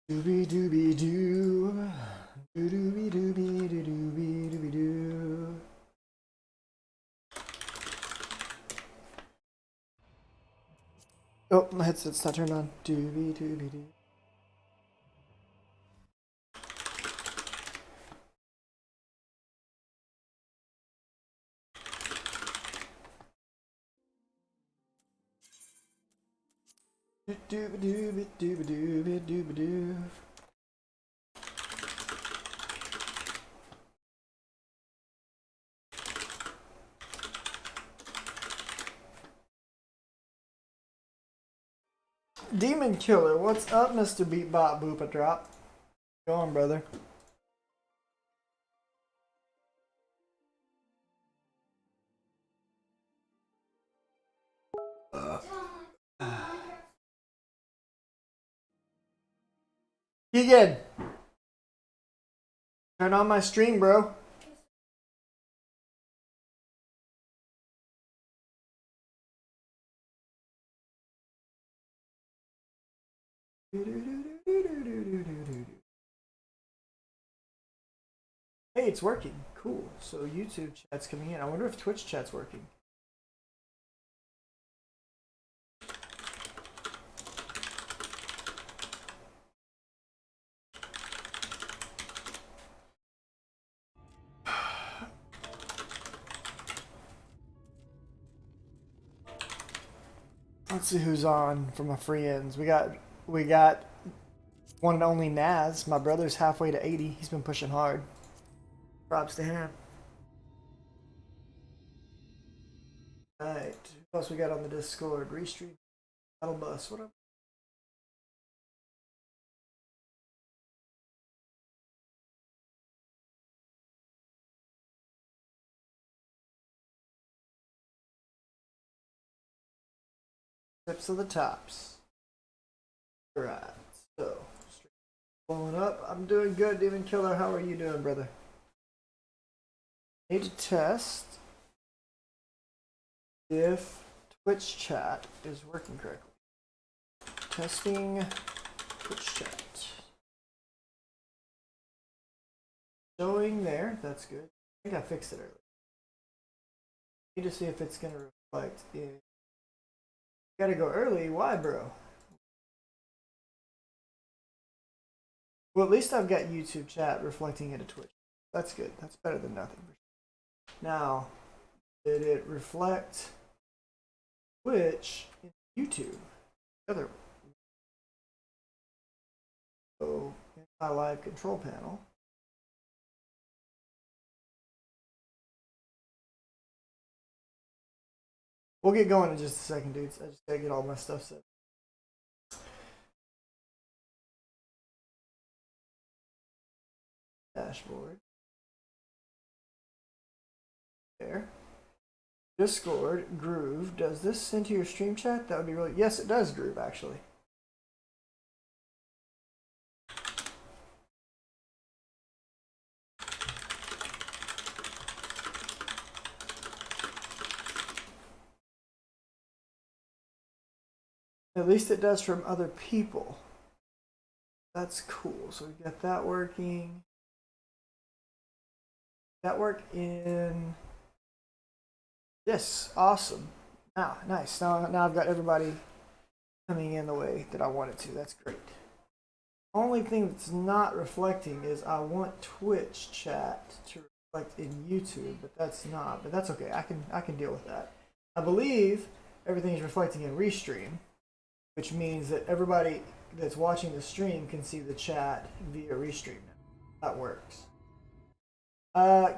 Doobie doobie doo. Doobie doobie doobie doobie doo. Oh, my headset's not turned on. Doobie doobie doo. Doobie doobie doobie doobie doobie doo. Demon Killer, what's up, Mr. Beatbot Boopa Drop? Go on, brother. Keegan, turn on my stream, bro. Hey, it's working. Cool. So YouTube chat's coming in. I wonder if Twitch chat's working. Let's see who's on from my friends. We got one and only Naz. My brother's halfway to 80. He's been pushing hard. Props to him. Alright. Who else we got on the Discord? Restream. Battle Bus. What up? Tips of the tops. Alright. So, blowing up. I'm doing good, Demon Killer. How are you doing, brother? Need to test if Twitch chat is working correctly. Testing Twitch chat. Showing there. That's good. I think I fixed it earlier. Need to see if it's going to reflect in. Gotta go early. Why, bro? Well, at least I've got YouTube chat reflecting into Twitch. That's good. That's better than nothing. Now, did it reflect Twitch in YouTube? Other. So, in my live control panel. We'll get going in just a second, dudes. I just gotta get all my stuff set. Dashboard. There. Discord, Groove. Does this send to your stream chat? That would be really. Yes, it does, Groove, actually. At least it does from other people. That's cool. So we got that working. That work in this. Awesome. Now, nice. Now I've got everybody coming in the way that I want it to. That's great. Only thing that's not reflecting is I want Twitch chat to reflect in YouTube, but that's not. But that's okay. I can deal with that. I believe everything is reflecting in Restream, which means that everybody that's watching the stream can see the chat via Restream now. That works.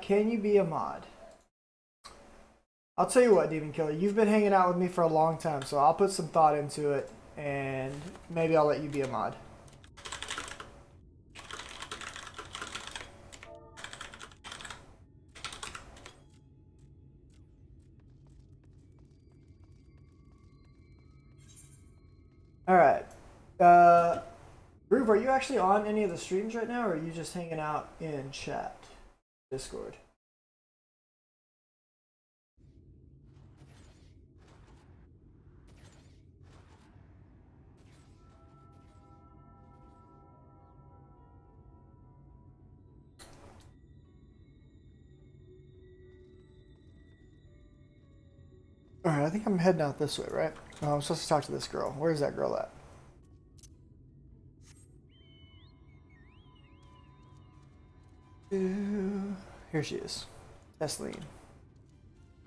Can you be a mod? I'll tell you what, Demon Killer, you've been hanging out with me for a long time, so I'll put some thought into it, and maybe I'll let you be a mod. Alright. Groove, are you actually on any of the streams right now, or are you just hanging out in chat? Discord. Alright, I think I'm heading out this way, right? Oh, I'm supposed to talk to this girl. Where's that girl at? Here she is. Tesleen.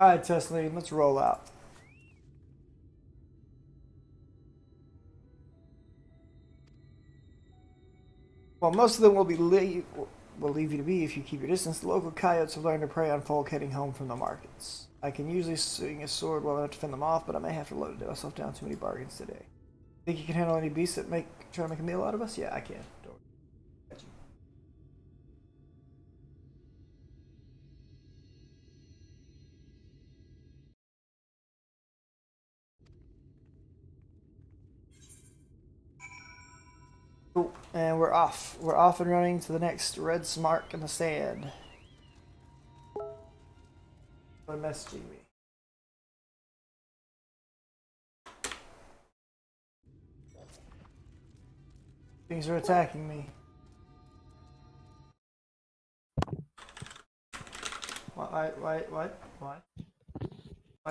Alright, Tesleen, let's roll out. Well, most of them will leave you to be if you keep your distance. The local coyotes have learned to prey on folk heading home from the markets. I can usually swing a sword well enough to fend them off, but I may have to load myself down too many bargains today. Think you can handle any beasts that try to make a meal out of us? Yeah, I can. Don't worry. Cool. And we're off. We're off and running to the next red mark in the sand. What messaging me? Things are attacking me. What? Why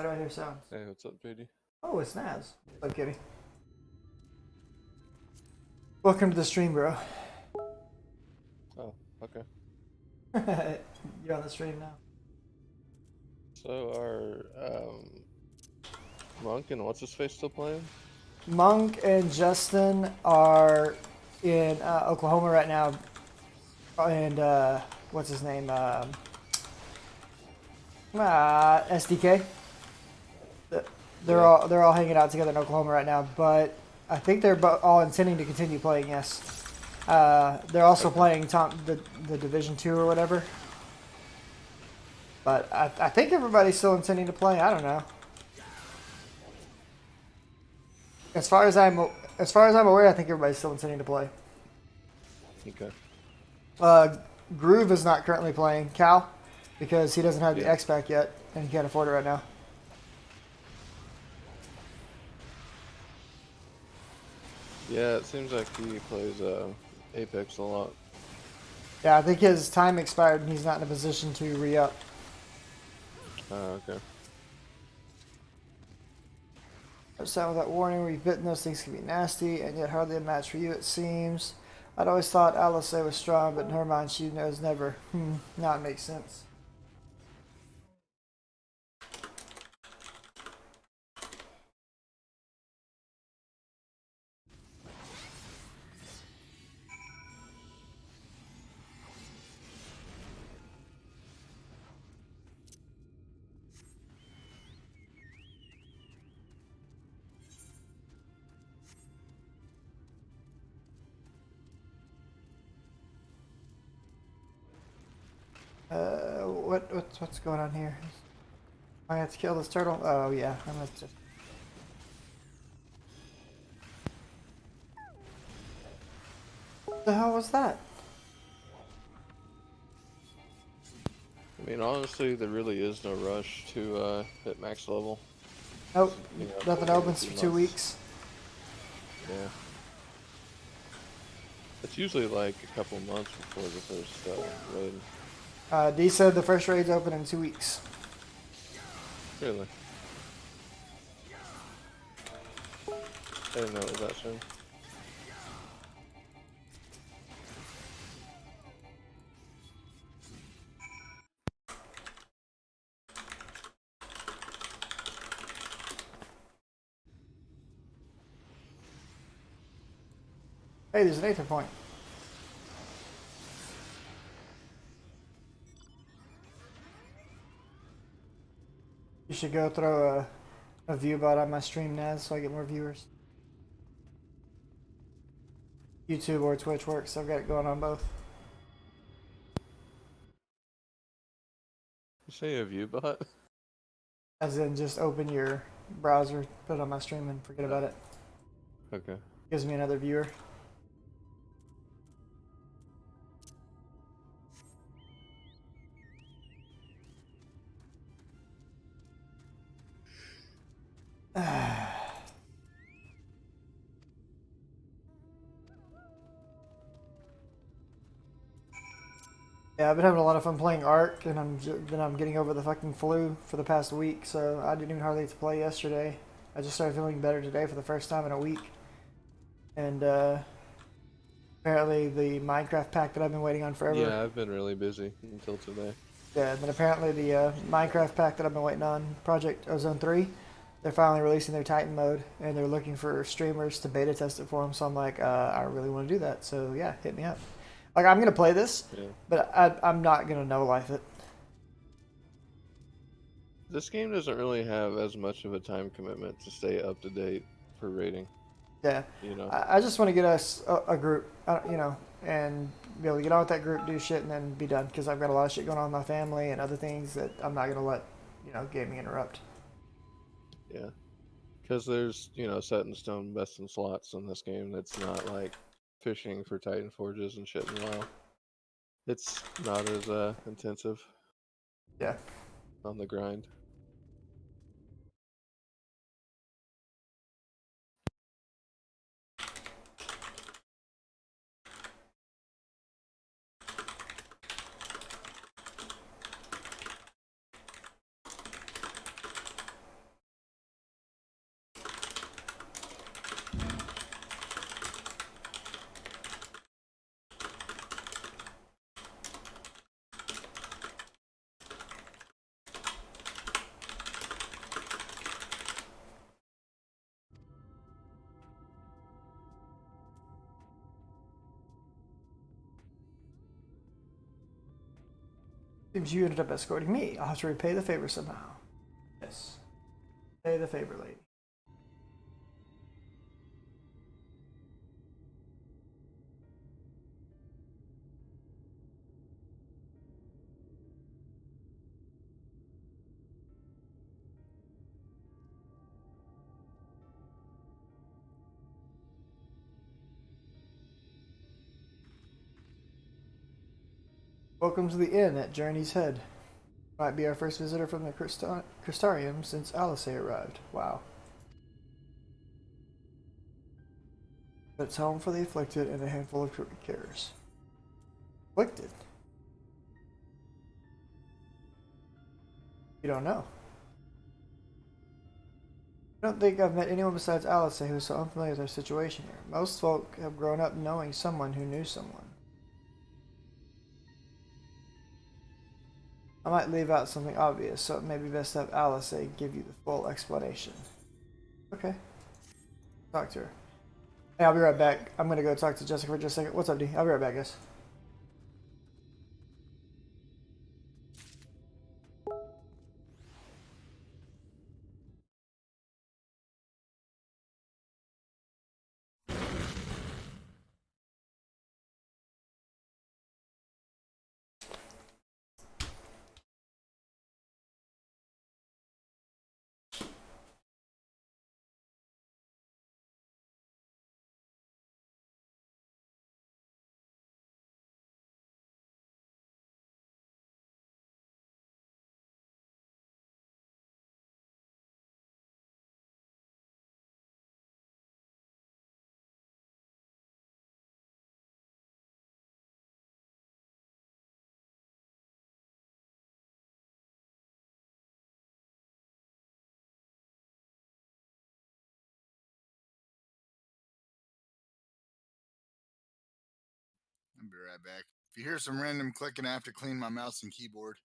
do I hear sounds? Hey, what's up, JD? Oh, it's Naz. What's up, kitty? Welcome to the stream, bro. Oh, okay. You're on the stream now. So are Monk and what's his face still playing? Monk and Justin are in Oklahoma right now, and what's his name? SDK. They're all hanging out together in Oklahoma right now, but I think they're all intending to continue playing. Yes, they're also playing the Division 2 or whatever. But I think everybody's still intending to play. I don't know. As far as I'm aware, I think everybody's still intending to play. Okay. Groove is not currently playing Cal because he doesn't have the Yeah. X pack yet, and he can't afford it right now. Yeah, it seems like he plays Apex a lot. Yeah, I think his time expired, and he's not in a position to re-up. Okay. I sound without warning, where you've bitten, those things can be nasty, and yet hardly a match for you, it seems. I'd always thought Alice was strong, but in her mind, she knows never. Now it makes sense. What's going on here? I have to kill this turtle? Oh yeah, I'm gonna just... What the hell was that? I mean, honestly, there really is no rush to hit max level. Nope, You know, nothing every opens few for 2 months. weeks. Yeah. It's usually like a couple months before the first raid. D said the first raid's open in 2 weeks. Really? I didn't know it was that soon. Hey, there's an Aether point. You should go throw a view bot on my stream, Naz, so I get more viewers. YouTube or Twitch works. I've got it going on both. You say a view bot? As in, just open your browser, put it on my stream, and forget about it. Okay. Gives me another viewer. Yeah, I've been having a lot of fun playing Ark, and then I'm getting over the fucking flu for the past week, so I didn't even hardly get to play yesterday. I just started feeling better today for the first time in a week, and apparently the Minecraft pack that I've been waiting on forever. Yeah, I've been really busy until today. Yeah, and then apparently the Minecraft pack that I've been waiting on, Project Ozone 3, they're finally releasing their Titan mode, and they're looking for streamers to beta test it for them. So I'm like, I really want to do that. So yeah, hit me up. Like I'm gonna play this, Yeah. but I'm not gonna no life it. This game doesn't really have as much of a time commitment to stay up to date for rating, Yeah, you know? I just want to get us a group, and be able to get on with that group, do shit, and then be done. Because I've got a lot of shit going on in my family and other things that I'm not gonna let gaming interrupt. Yeah. Because there's, set in stone best in slots in this game that's not like fishing for Titan Forges and shit in WoW. It's not as intensive Yeah. on the grind. Seems you ended up escorting me. I'll have to repay the favor somehow. Yes. Pay the favor, lady. Welcome to the inn at Journey's Head. Might be our first visitor from the Crystarium since Alice arrived. Wow. But it's home for the afflicted and a handful of carers. Afflicted? You don't know. I don't think I've met anyone besides Alice who is so unfamiliar with our situation here. Most folk have grown up knowing someone who knew someone. I might leave out something obvious, so it may be best to have Alice give you the full explanation. Okay. Talk to her. Hey, I'll be right back. I'm gonna go talk to Jessica for just a second. What's up, D? I'll be right back, guys. I'll be right back. If you hear some random clicking, I have to clean my mouse and keyboard.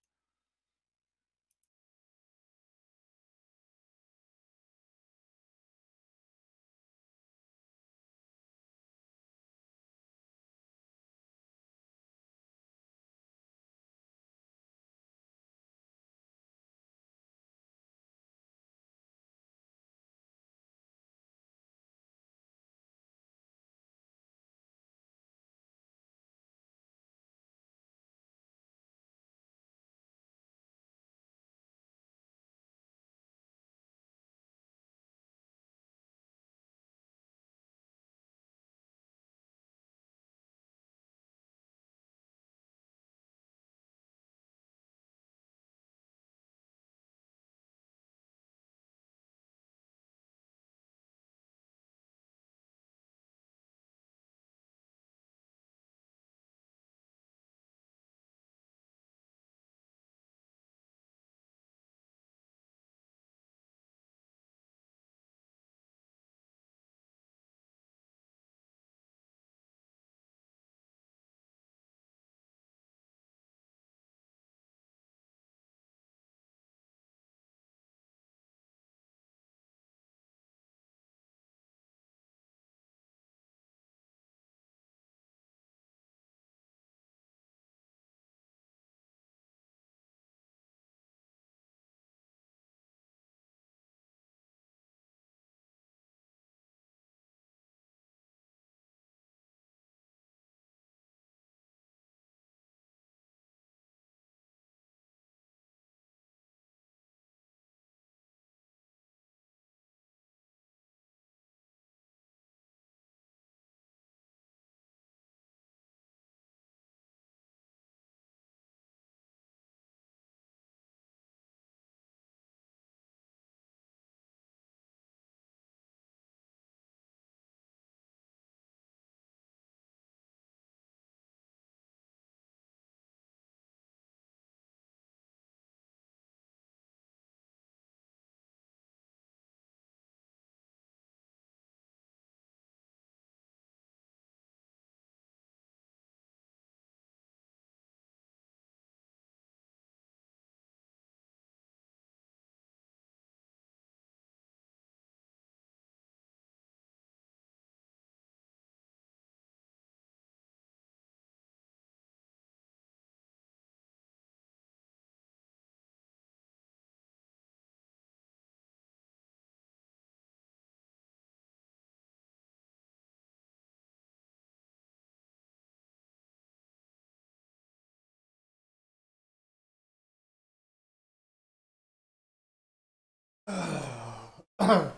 All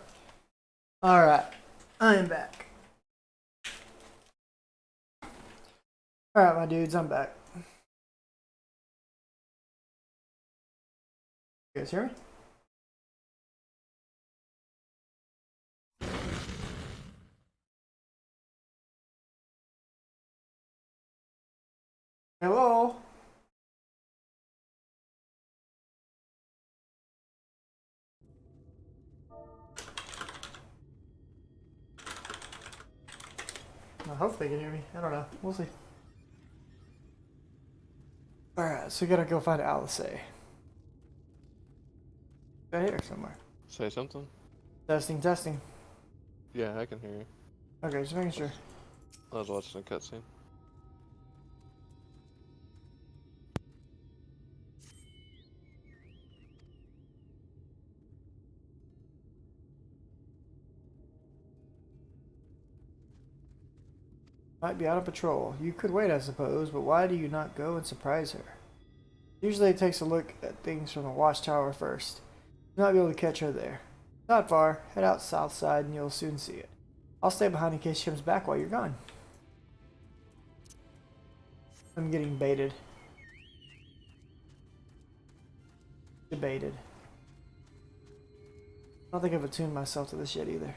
right, I am back. All right, my dudes, I'm back. You guys hear me? Hello? I hope they can hear me. I don't know. We'll see. Alright, so we gotta go find Alice. Right here somewhere. Say something? Testing, testing. Yeah, I can hear you. Okay, just making sure. I was watching a cutscene. Might be out of patrol. You could wait, I suppose, but why do you not go and surprise her? Usually it takes a look at things from the watchtower first. You might be able to catch her there. Not far. Head out south side and you'll soon see it. I'll stay behind in case she comes back while you're gone. I'm getting baited. Debated. I don't think I've attuned myself to this yet either.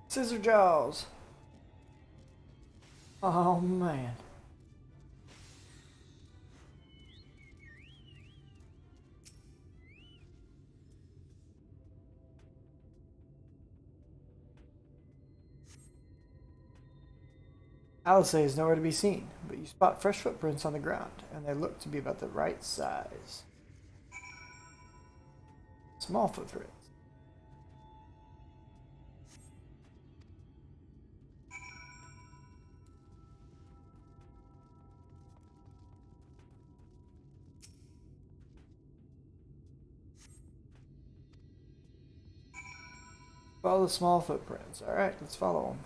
Scissor jaws. Oh man. Alice is nowhere to be seen, but you spot fresh footprints on the ground, and they look to be about the right size. Small footprints. Follow the small footprints. Alright, let's follow them.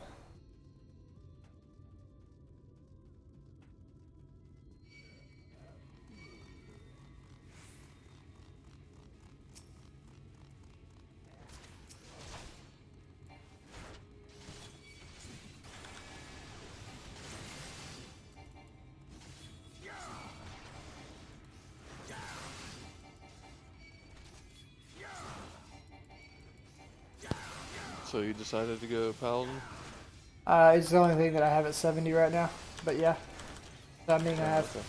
So you decided to go Paladin? It's the only thing that I have at 70 right now, but yeah. That means I have. Okay.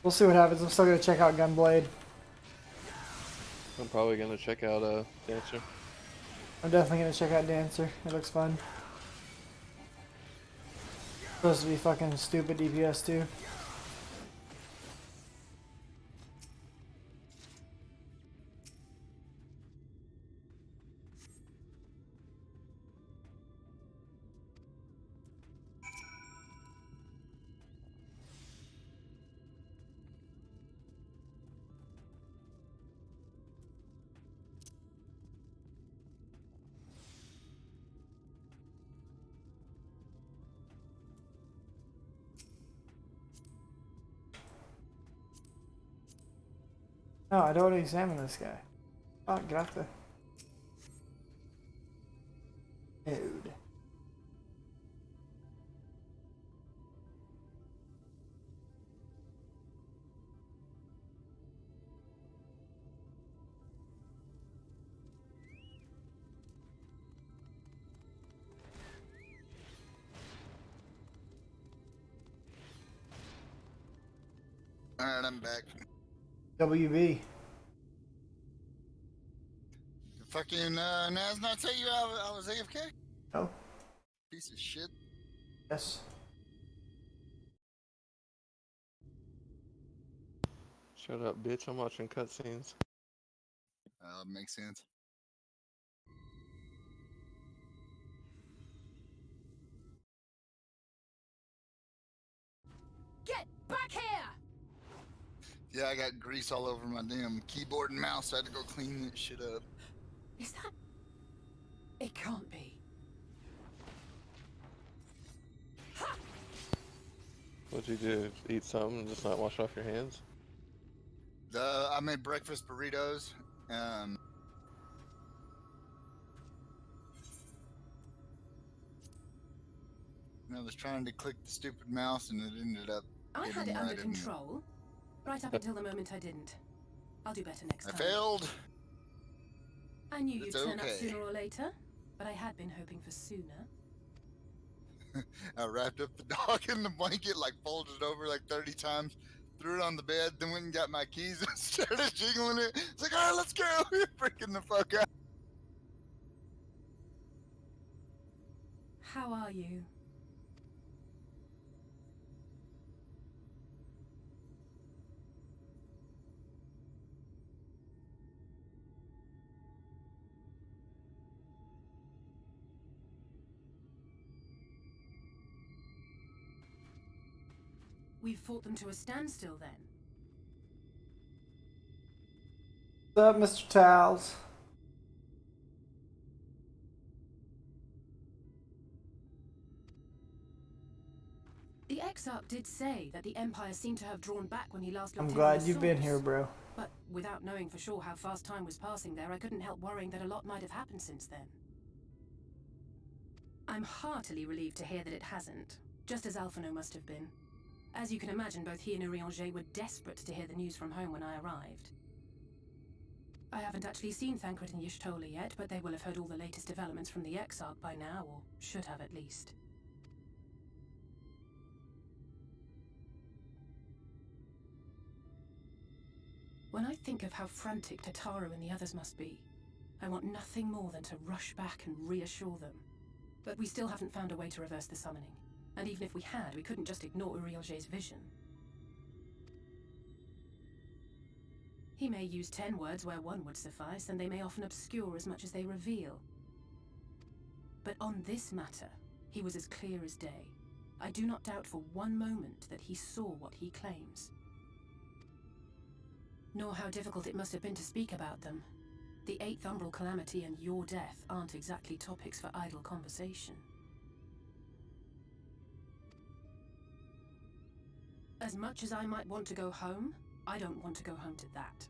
We'll see what happens. I'm still gonna check out Gunblade. I'm probably gonna check out Dancer. I'm definitely gonna check out Dancer. It looks fun. Supposed to be fucking stupid DPS too. No, I don't want to examine this guy. Oh, get off the nude. Alright, I'm back. WB. Fucking Naz not tell you I was AFK? Oh, Piece of shit. yes. Shut up, bitch. I'm watching cutscenes. Makes sense. Back here! Yeah, I got grease all over my damn keyboard and mouse. So I had to go clean that shit up. Is that... It can't be. What'd you do? Eat something and just not wash off your hands? I made breakfast burritos. And I was trying to click the stupid mouse, and it ended up. I had getting it where I under didn't- control. Right up until the moment I didn't. I'll do better next I time. failed. I knew you'd It's turn up okay. sooner or later, but I had been hoping for sooner. I wrapped up the dog in the blanket, like folded it over like 30 times, threw it on the bed, then went and got my keys and started jiggling it. It's like, all right, let's go. Freaking the fuck out. How are you? We've fought them to a standstill then. What's up, Mr. Towels? The Exarch did say that the Empire seemed to have drawn back when he last looked I'm in glad on the you've been source. here, bro. But without knowing for sure how fast time was passing there, I couldn't help worrying that a lot might have happened since then. I'm heartily relieved to hear that it hasn't, just as Alphino must have been. As you can imagine, both he and Urianger were desperate to hear the news from home when I arrived. I haven't actually seen Thancred and Y'shtola yet, but they will have heard all the latest developments from the Exarch by now, or should have at least. When I think of how frantic Tataru and the others must be, I want nothing more than to rush back and reassure them. But we still haven't found a way to reverse the summoning. And even if we had, we couldn't just ignore Urielger's vision. He may use 10 words where one would suffice, and they may often obscure as much as they reveal. But on this matter, he was as clear as day. I do not doubt for one moment that he saw what he claims. Nor how difficult it must have been to speak about them. The 8th Umbral Calamity and your death aren't exactly topics for idle conversation. As much as I might want to go home, I don't want to go home to that.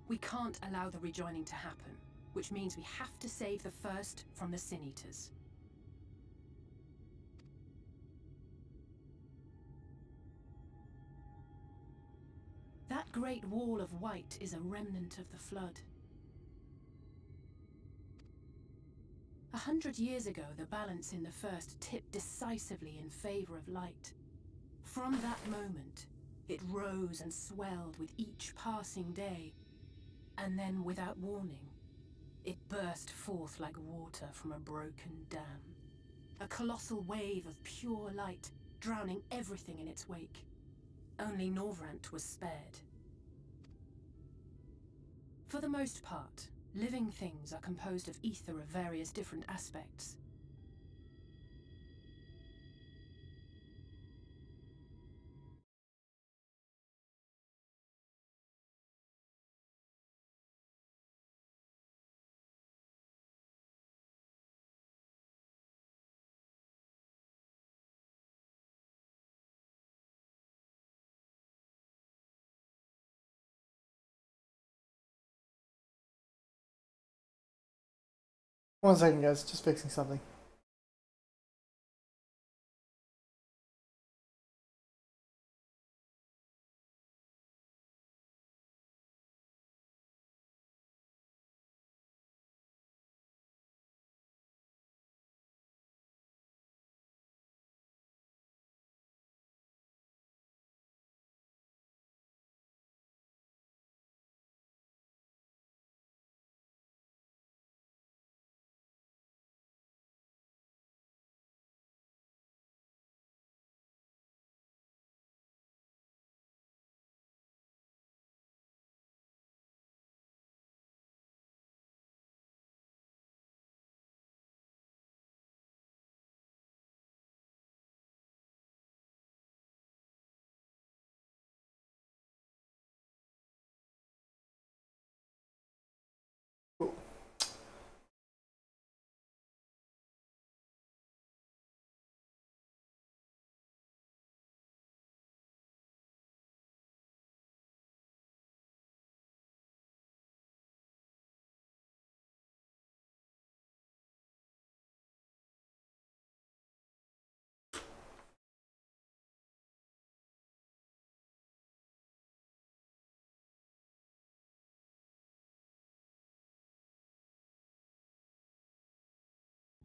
We can't allow the rejoining to happen, which means we have to save the first from the Sin Eaters. That great wall of white is a remnant of the Flood. 100 years ago, the balance in the First tipped decisively in favor of light. From that moment, it rose and swelled with each passing day, and then, without warning, it burst forth like water from a broken dam. A colossal wave of pure light, drowning everything in its wake. Only Norvrant was spared. For the most part, living things are composed of ether of various different aspects. One second, guys. Just fixing something.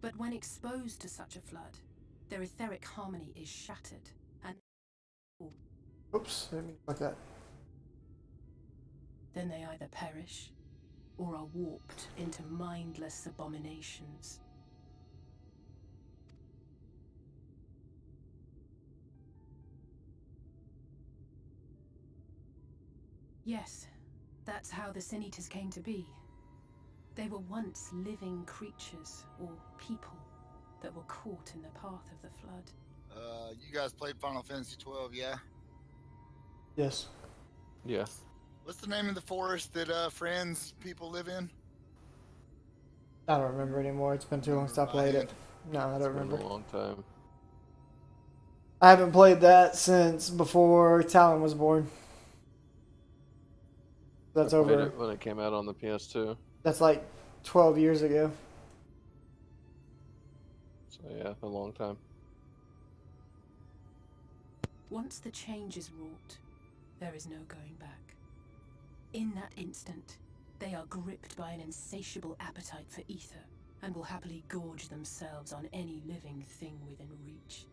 But when exposed to such a flood, their etheric harmony is shattered, and Oops, I didn't mean to like that. then they either perish or are warped into mindless abominations. Yes, that's how the Sin Eaters came to be. They were once living creatures, or people, that were caught in the path of the flood. You guys played Final Fantasy 12, yeah? Yes. Yeah. What's the name of the forest that Friends people live in? I don't remember anymore. It's been too long since I played it. No, I don't It's been remember. a long time. I haven't played that since before Talon was born. That's I played over. it when it came out on the PS2. That's like 12 years ago. So yeah, a long time. Once the change is wrought, there is no going back. In that instant, they are gripped by an insatiable appetite for ether, and will happily gorge themselves on any living thing within reach.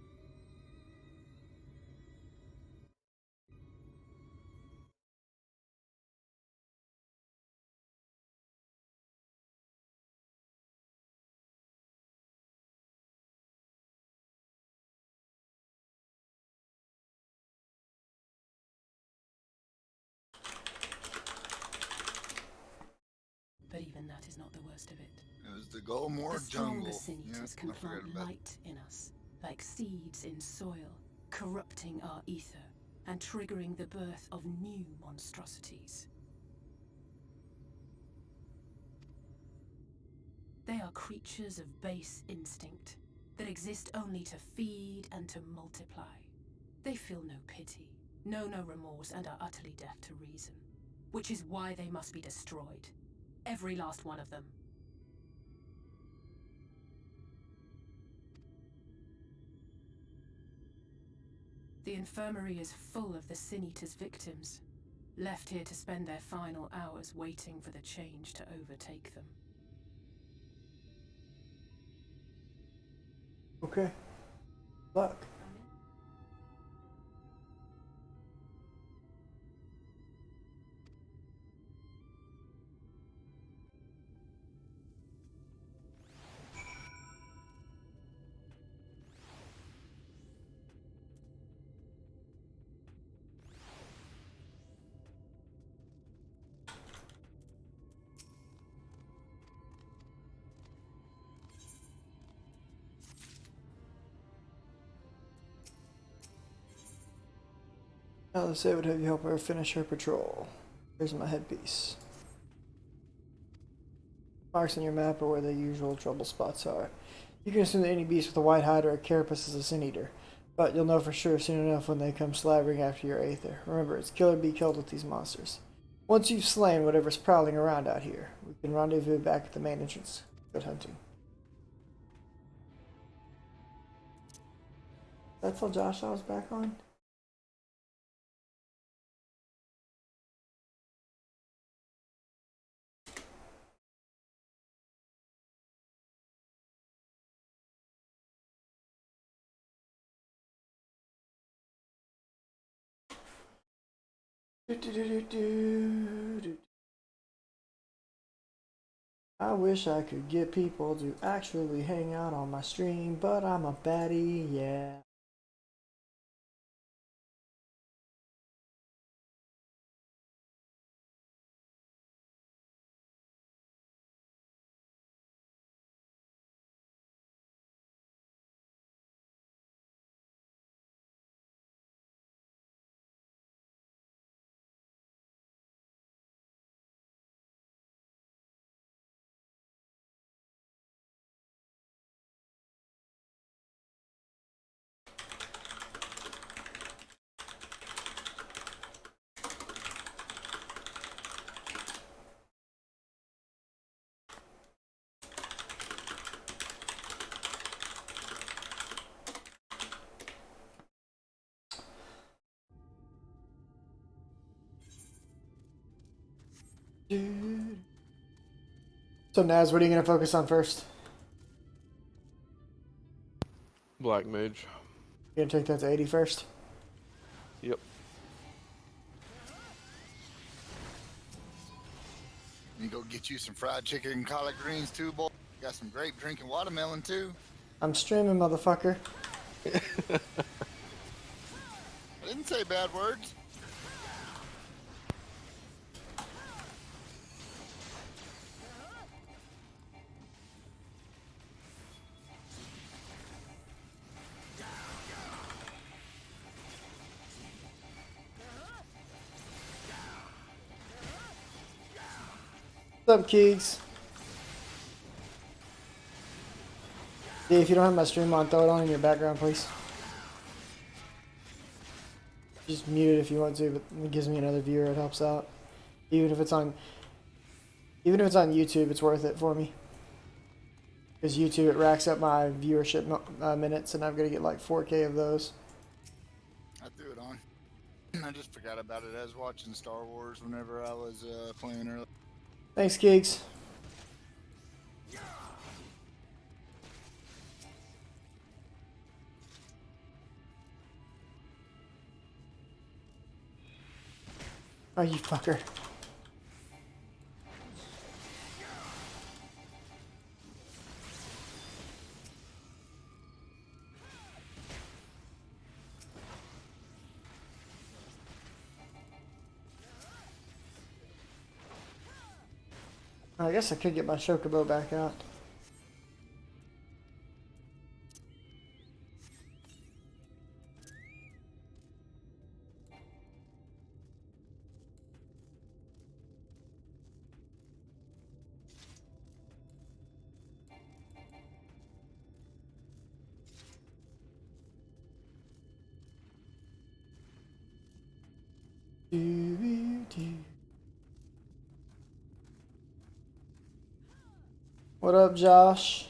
But even that is not the worst of it. It was the Golmore The stronger Jungle. Sin Yeah, Eaters can I forgot plant about light in us, like seeds in soil, corrupting our ether and triggering the birth of new monstrosities. They are creatures of base instinct that exist only to feed and to multiply. They feel no pity, know no remorse, and are utterly deaf to reason, which is why they must be destroyed. Every last one of them. The infirmary is full of the Sin Eaters' victims, left here to spend their final hours waiting for the change to overtake them. Okay. Luck. Now let's say would have you help her finish her patrol. Here's my headpiece. Marks on your map are where the usual trouble spots are. You can assume that any beast with a white hide or a carapace is a sin eater, but you'll know for sure soon enough when they come slavering after your aether. Remember, it's kill or be killed with these monsters. Once you've slain whatever's prowling around out here, we can rendezvous back at the main entrance. Good hunting. That's all Josh I was back on? I wish I could get people to actually hang out on my stream, but I'm a baddie, yeah. So Naz, what are you gonna focus on first? Black Mage. You gonna take that to 80 first? Yep. You go get you some fried chicken and collard greens too, boy. Got some grape drinking watermelon too. I'm streaming, motherfucker. I didn't say bad words. What's up, Keegs? Yeah, if you don't have my stream on, throw it on in your background, please. Just mute it if you want to, but it gives me another viewer. It helps out. Even if it's on YouTube, it's worth it for me. Because YouTube, it racks up my viewership minutes, and I've got to get like 4K of those. I threw it on. I just forgot about it. I was watching Star Wars whenever I was playing earlier. Thanks, Keegs. Oh, you fucker. I guess I could get my Chocobo back out. What up, Josh?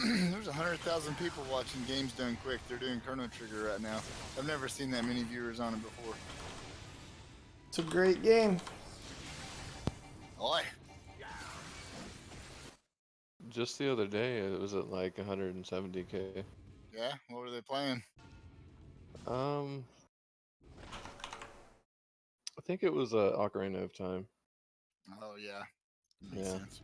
There's 100,000 people watching Games Done Quick. They're doing Chrono Trigger right now. I've never seen that many viewers on it before. It's a great game. Oi. Just the other day, it was at like 170K. Yeah? What were they playing? I think it was Ocarina of Time. Oh, yeah. Makes Yeah. sense.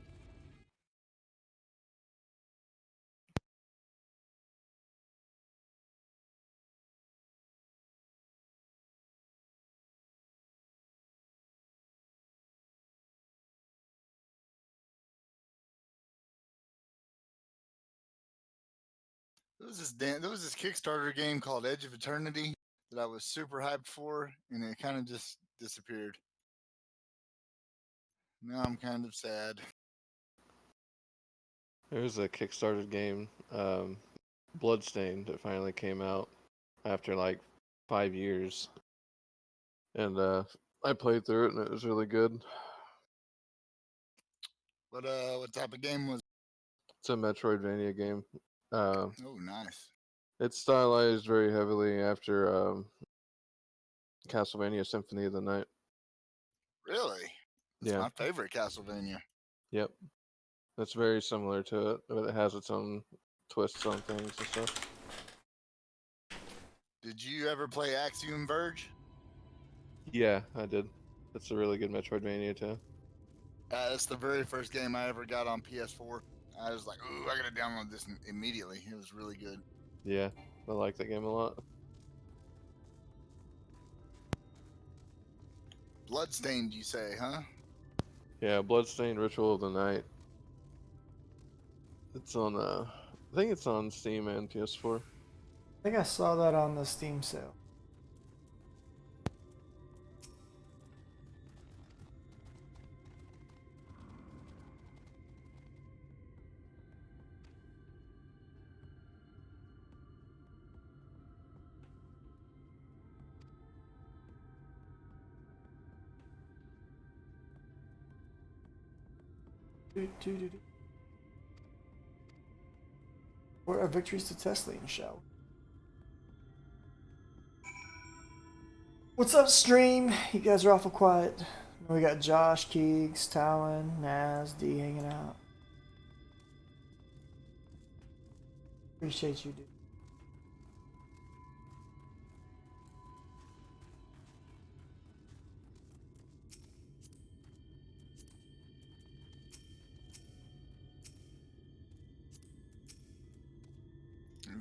There was this Kickstarter game called Edge of Eternity that I was super hyped for, and it kind of just disappeared. Now I'm kind of sad. There was a Kickstarter game, Bloodstained, that finally came out after like 5 years. And I played through it and it was really good. What type of game was? It's a Metroidvania game. Oh, nice. It's stylized very heavily after Castlevania Symphony of the Night. Really? That's Yeah. my favorite Castlevania. Yep. It's very similar to it, but it has its own twists on things and stuff. Did you ever play Axiom Verge? Yeah, I did. It's a really good Metroidvania too. It's the very first game I ever got on PS4. I was like, ooh, I gotta download this immediately. It was really good. Yeah, I like that game a lot. Bloodstained, you say, huh? Yeah, Bloodstained Ritual of the Night. It's on I think it's on Steam and PS4. I think I saw that on the Steam sale. What are victories to Tesla, shall we? What's up, stream? You guys are awful quiet. We got Josh, Keegs, Talon, Naz, D hanging out. Appreciate you, dude.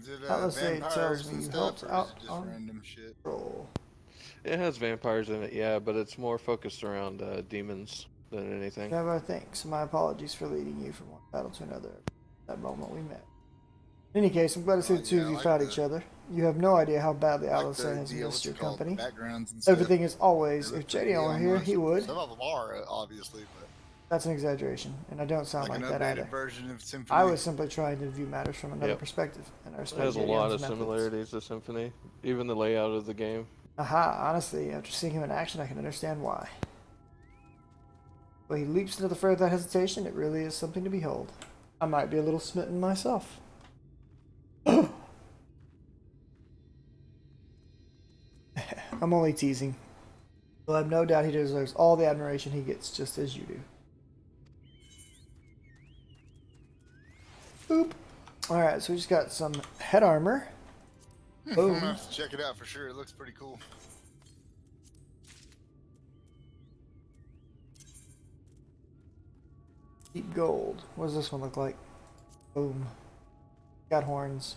Is it Atlas tells vampires me and you stuff, helped or is out it just on random shit? roll. It has vampires in it, yeah, but it's more focused around demons than anything. Never thanks. My apologies for leading you from one battle to another. That moment we met. In any case, I'm glad to see the two of you found each other. You have no idea how badly Atlas has missed your company. Backgrounds and stuff. Everything is always. They If look pretty JD were here, almost. he would. Some of them are, obviously, but That's an exaggeration, and I don't sound like like an that updated either. version of Symphony. I was simply trying to view matters from another Yep. perspective, and I It respect has a JD lot Allen's of methods. similarities to Symphony, even the layout of the game. Aha, honestly, after seeing him in action, I can understand why. When he leaps into the fray without hesitation, it really is something to behold. I might be a little smitten myself. I'm only teasing. Well, I have no doubt he deserves all the admiration he gets, just as you do. Boop. Alright, so we just got some head armor. I'm Boom. gonna have to check it out for sure. It looks pretty cool. Deep gold. What does this one look like? Boom. Got horns.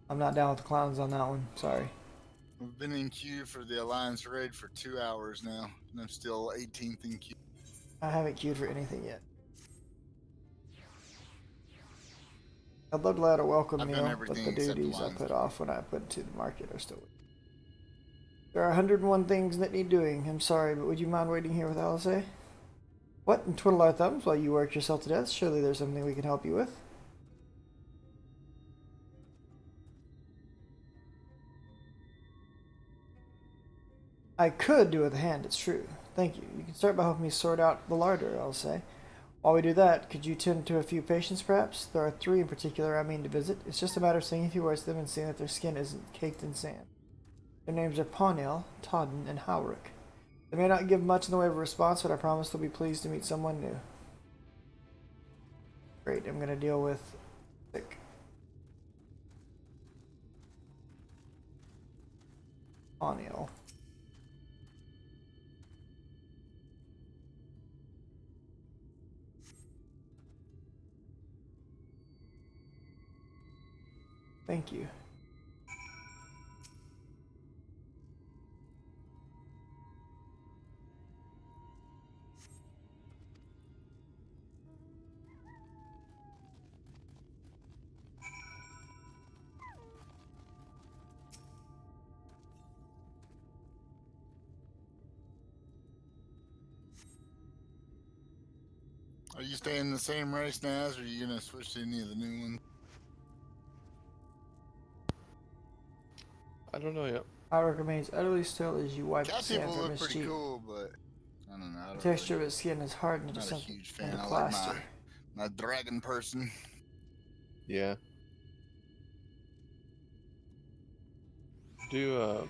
I'm not down with the clowns on that one. Sorry. We've been in queue for the Alliance raid for 2 hours now, and I'm still 18th in queue. I haven't queued for anything yet. I'd love to let a welcome I've meal, done but everything the except duties I Alliance. put off when I put it to the market are still waiting. There are 101 things that need doing. I'm sorry, but would you mind waiting here with Alice? What? And twiddle our thumbs while you work yourself to death? Surely there's something we can help you with. I could do with a hand, it's true. Thank you. You can start by helping me sort out the larder, I'll say. While we do that, could you tend to a few patients, perhaps? There are 3 in particular I mean to visit. It's just a matter of seeing a few words to them and seeing that their skin isn't caked in sand. Their names are Pawnell, Todden, and Howrick. They may not give much in the way of a response, but I promise they'll be pleased to meet someone new. Great, I'm going to deal with sick. Pawnell. Thank you. Are you staying in the same race, Naz, or are you gonna switch to any of the new ones? I don't know yet. Howrick remains utterly still as you wipe the Cat sand people from look his pretty cheek. cool, but I don't know. I The don't texture really, of his skin is hardened into not a something huge fan. into I like plaster. my dragon person. Yeah. Do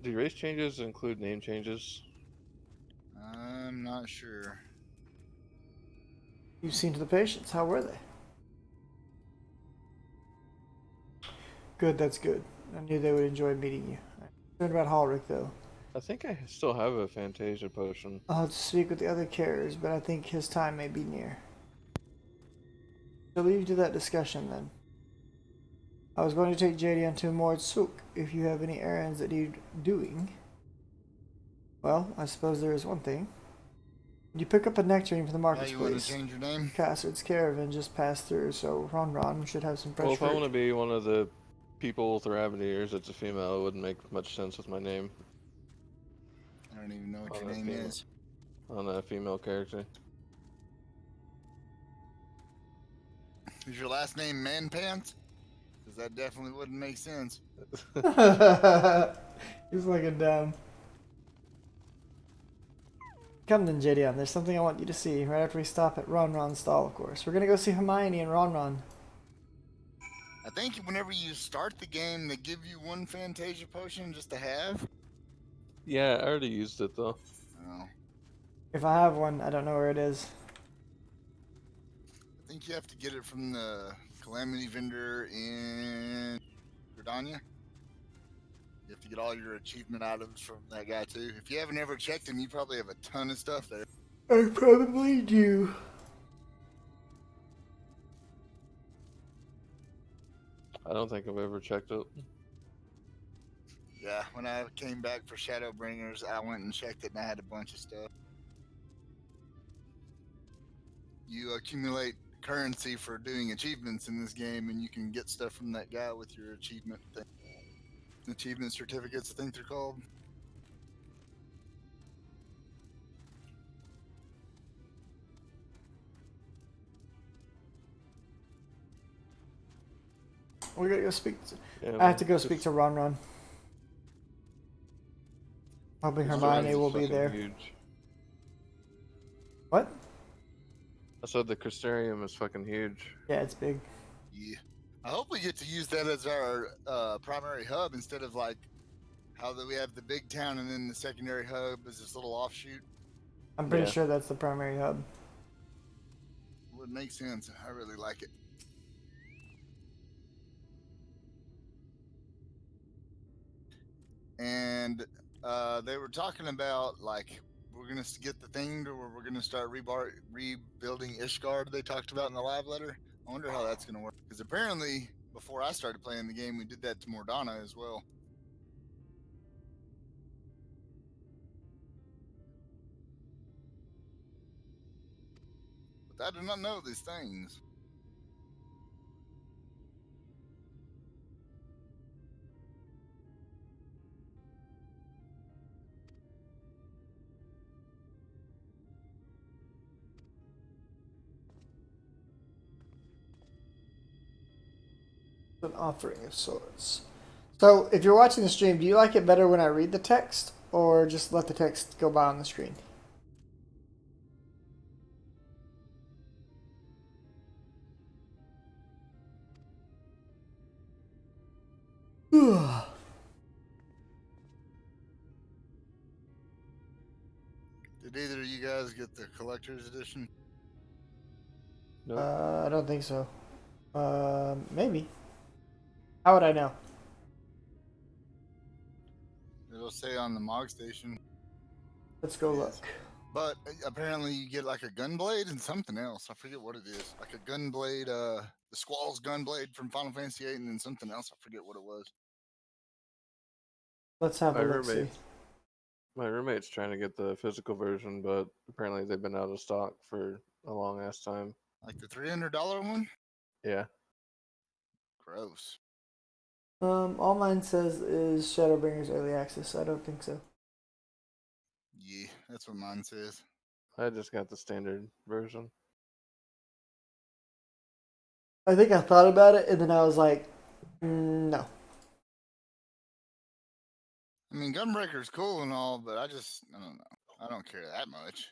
race changes include name changes? I'm not sure. You've seen to the patients. How were they? Good, that's good. I knew they would enjoy meeting you. I'm concerned about Hallrick, though. I think I still have a Fantasia potion. I'll have to speak with the other carriers, but I think his time may be near. So leave you to that discussion, then. I was going to take JD on to Mord Sook if you have any errands that need doing. Well, I suppose there is one thing. You pick up a nectarine from the Now you want to marketplace. change your name? Cassard's caravan just passed through, so Ron should have some fresh Well, if I fruit. want to be one of the people with the rabbit ears, it's a female. It wouldn't make much sense with my name I don't even know what On your a name female. is. on a female character. Is your last name Man Pants? Because that definitely wouldn't make sense. He's looking dumb. Come then, JDM. There's something I want you to see right after we stop at Ron Ron's stall, of course. We're gonna go see Hermione and Ron Ron. I think whenever you start the game, they give you one Fantasia potion just to have. Yeah, I already used it though. Oh, If I have one, I don't know where it is. I think you have to get it from the Calamity vendor in Gridania. You have to get all your achievement items from that guy too. If you haven't ever checked him, you probably have a ton of stuff there. I probably do. I don't think I've ever checked it. Yeah, when I came back for Shadowbringers, I went and checked it and I had a bunch of stuff. You accumulate currency for doing achievements in this game, and you can get stuff from that guy with your achievement thing. Achievement certificates, I think they're called. We gotta go speak. Yeah, I have to go it's speak to Ron Ron. Hoping this Hermione drone's will be fucking there. Huge. What? I said the Crystarium is fucking huge. Yeah, it's big. Yeah. I hope we get to use that as our primary hub instead of like how we have the big town and then the secondary hub is this little offshoot. I'm pretty Yeah. sure that's the primary hub. Would make sense. I really like it. And they were talking about like we're gonna get the thing to where we're gonna start rebuilding Ishgard. They talked about in the live letter. I wonder how that's gonna work because apparently before I started playing the game, we did that to Morgana as well. But I do not know these things. An offering of sorts. So, if you're watching the stream, do you like it better when I read the text, or just let the text go by on the screen? Did either of you guys get the collector's edition? No, I don't think so. Maybe. How would I know? It'll say on the Mog station. Let's go Yes. look. But apparently you get like a gunblade and something else. I forget what it is. Like a gunblade, the Squall's gunblade from Final Fantasy VIII, and then something else. I forget what it was. Let's have my a look. See. roommate's trying to get the physical version, but apparently they've been out of stock for a long ass time. Like the $300 one? Yeah. Gross. All mine says is Shadowbringers early access. So I don't think so. Yeah, that's what mine says. I just got the standard version. I think I thought about it, and then I was like, no. I mean, Gunbreaker's cool and all, but I don't know. I don't care that much.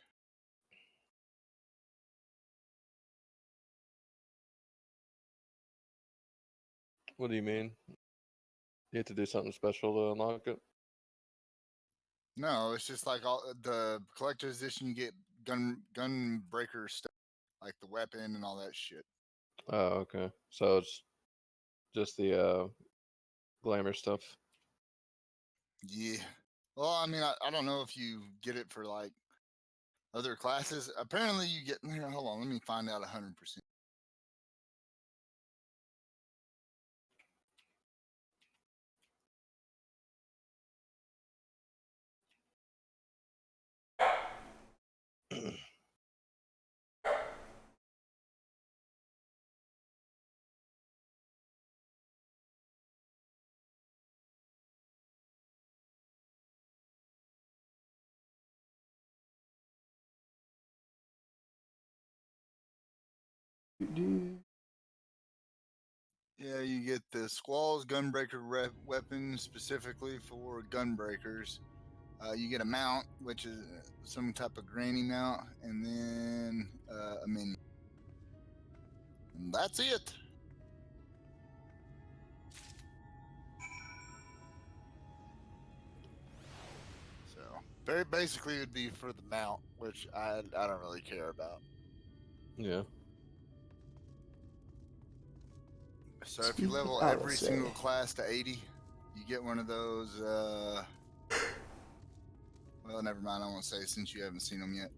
What do you mean? You have to do something special to unlock it? No, it's just like all the collector's edition. You get Gunbreaker stuff, like the weapon and all that shit. Oh, okay. So it's just the glamour stuff. Yeah. Well, I mean, I don't know if you get it for like other classes. Apparently, you get. Here, hold on, let me find out 100%. Yeah, you get the Squall's Gunbreaker weapon specifically for Gunbreakers. You get a mount, which is some type of granny mount, and then a menu. And that's it. So very basically, it would be for the mount, which I don't really care about. Yeah. So if you level every single class to 80, you get one of those. Well, never mind. I won't say since you haven't seen them yet.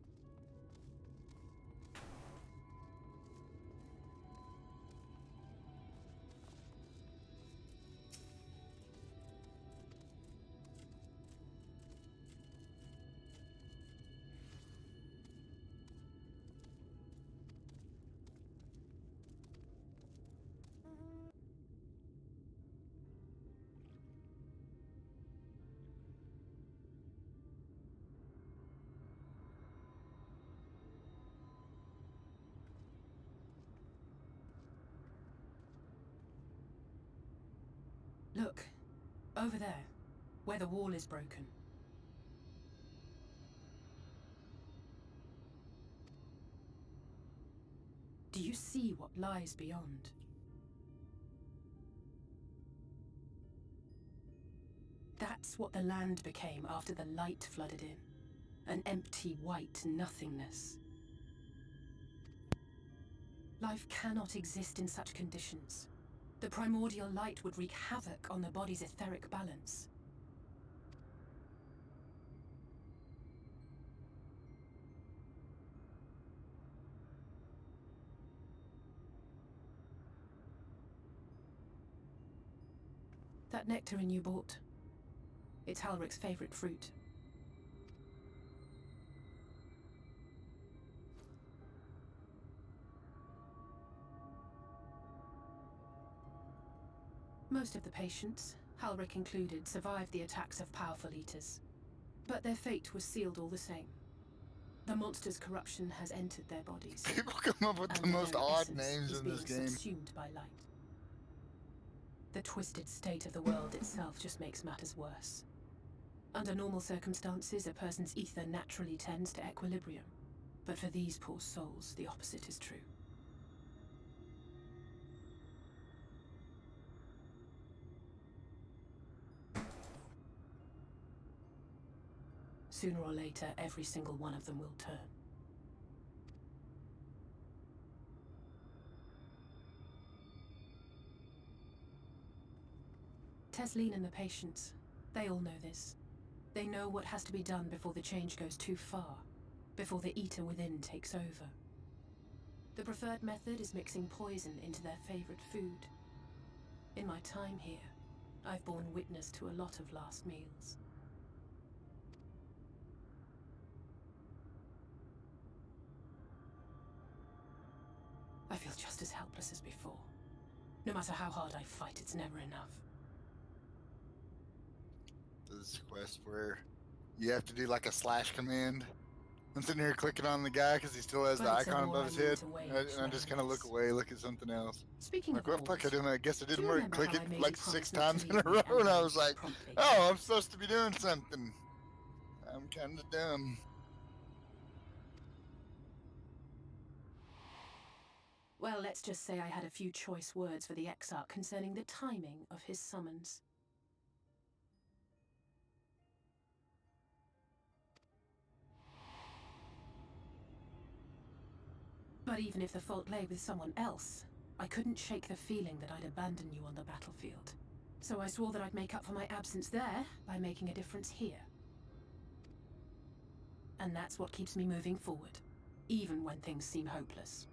Look, over there, where the wall is broken. Do you see what lies beyond? That's what the land became after the light flooded in. An empty white nothingness. Life cannot exist in such conditions. The primordial light would wreak havoc on the body's etheric balance. That nectarine you bought, it's Halrick's favorite fruit. Most of the patients, Halrick included, survived the attacks of powerful eaters. But their fate was sealed all the same. The monster's corruption has entered their bodies. People come up with the and most their odd essence names is in this being game. subsumed by light. The twisted state of the world itself just makes matters worse. Under normal circumstances, a person's ether naturally tends to equilibrium. But for these poor souls, the opposite is true. Sooner or later, every single one of them will turn. Tesleen and the patients, they all know this. They know what has to be done before the change goes too far, before the eater within takes over. The preferred method is mixing poison into their favorite food. In my time here, I've borne witness to a lot of last meals. I feel just as helpless as before. No matter how hard I fight, it's never enough. This quest where you have to do like a slash command. I'm sitting here clicking on the guy because he still has the But it's a icon war above his I need head. to wage, And I just kind of look nevertheless. away, look at something else. Speaking Like, of what fuck? wars, I guess it do didn't you work. remember Click how it I made like you 6 promise not to times in leave a me row, and I was unavenged like, promptly? oh, I'm supposed to be doing something. I'm kind of dumb. Well, let's just say I had a few choice words for the Exarch concerning the timing of his summons. But even if the fault lay with someone else, I couldn't shake the feeling that I'd abandon you on the battlefield. So I swore that I'd make up for my absence there by making a difference here. And that's what keeps me moving forward, even when things seem hopeless.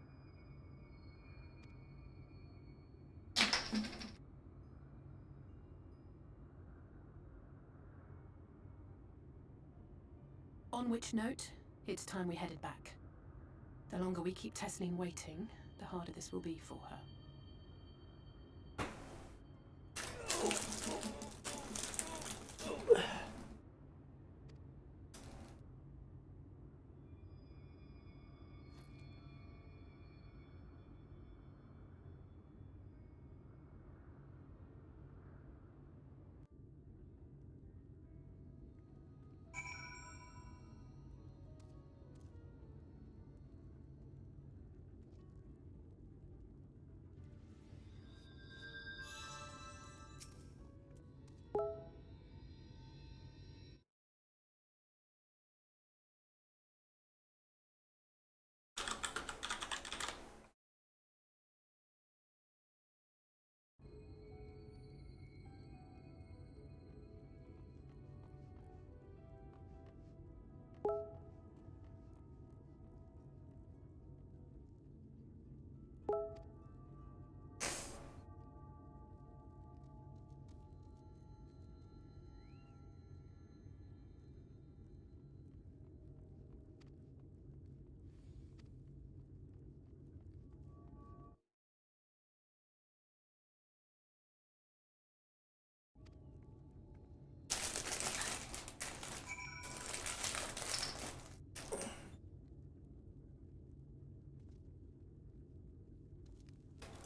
On which note, it's time we headed back. The longer we keep Tesleen waiting, the harder this will be for her.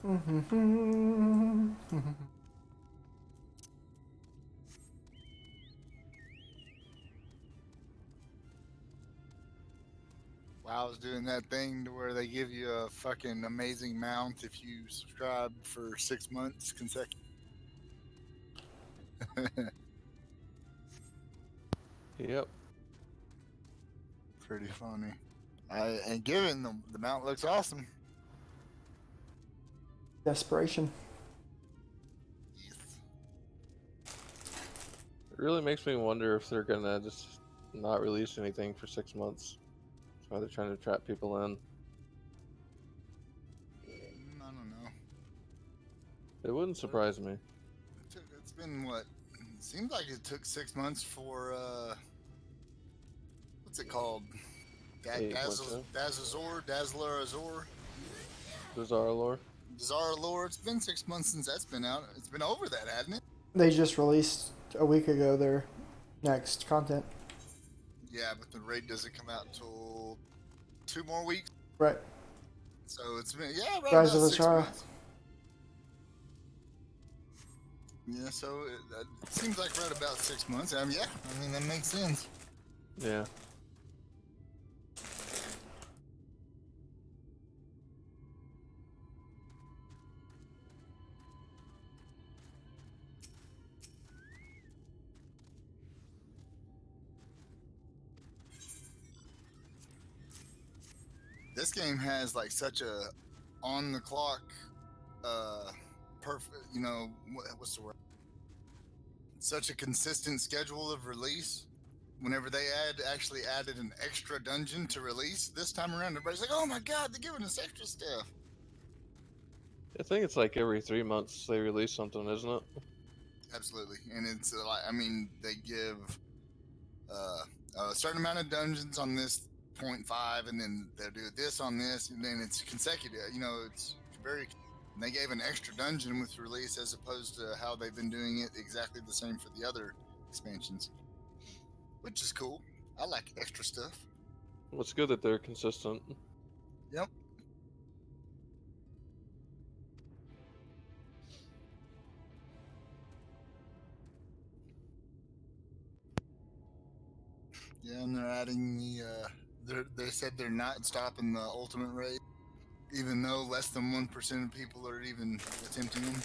WoW's doing that thing to where they give you a fucking amazing mount if you subscribe for 6 months consecutive. Yep. Pretty funny. And given the mount looks awesome. Desperation. Yes. It really makes me wonder if they're gonna just not release anything for 6 months. That's why they're trying to trap people in. I don't know. It wouldn't surprise me. It's been what? It seems like it took 6 months for what's it called? 8.2. Dazzler Azor. Bizarre lore. Bizarre Lore. It's been 6 months since that's been out. It's been over that, hasn't it? They just released a week ago their next content. Yeah, but the raid doesn't come out until 2 more weeks. Right. So it's been right Rise about of 6 Ashara. months. Yeah, so it seems like right about 6 months. I mean that makes sense. Yeah. This game has like such a on the clock, perfect. What's the word? Such a consistent schedule of release. Whenever they actually added an extra dungeon to release this time around, everybody's like, "Oh my god, they're giving us extra stuff." I think it's like every 3 months they release something, isn't it? Absolutely, and it's like I mean they give a certain amount of dungeons on this 0.5, and then they'll do this on this, and then it's consecutive. It's very. And they gave an extra dungeon with release as opposed to how they've been doing it exactly the same for the other expansions, which is cool. I like extra stuff. Well, it's good that they're consistent. Yep. Yeah, and they're adding they said they're not stopping the ultimate raid, even though less than 1% of people are even attempting them.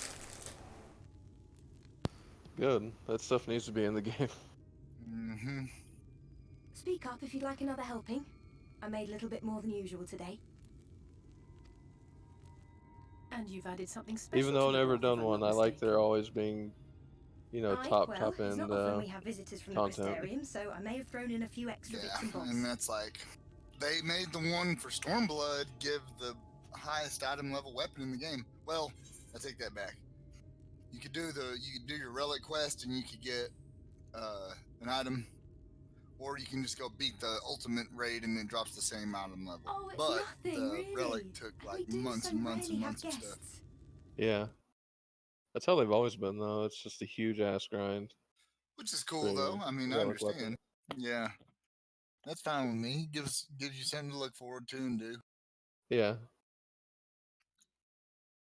Good. That stuff needs to be in the game. Mm-hmm. Speak up if you'd like another helping. I made a little bit more than usual today. And you've added something special. Even though to I've the never broth, if done I'm one, not I like mistaken. there always being, Aye, top well, it's end not often we have visitors from the content. Crystarium, so I may have thrown in a few extra bits and bobs. And that's like they made the one for Stormblood give the highest item level weapon in the game. Well, I take that back. You could do your relic quest and you could get an item, or you can just go beat the ultimate raid and it drops the same item level. Oh, it's but nothing, the really. relic took And like we do months so and months and rarely months have of stuff. guests. Yeah. That's how they've always been, though. It's just a huge ass grind. Which is cool, though. I mean, I relic understand. weapon. Yeah, that's fine with me. Gives you something to look forward to and do. Yeah.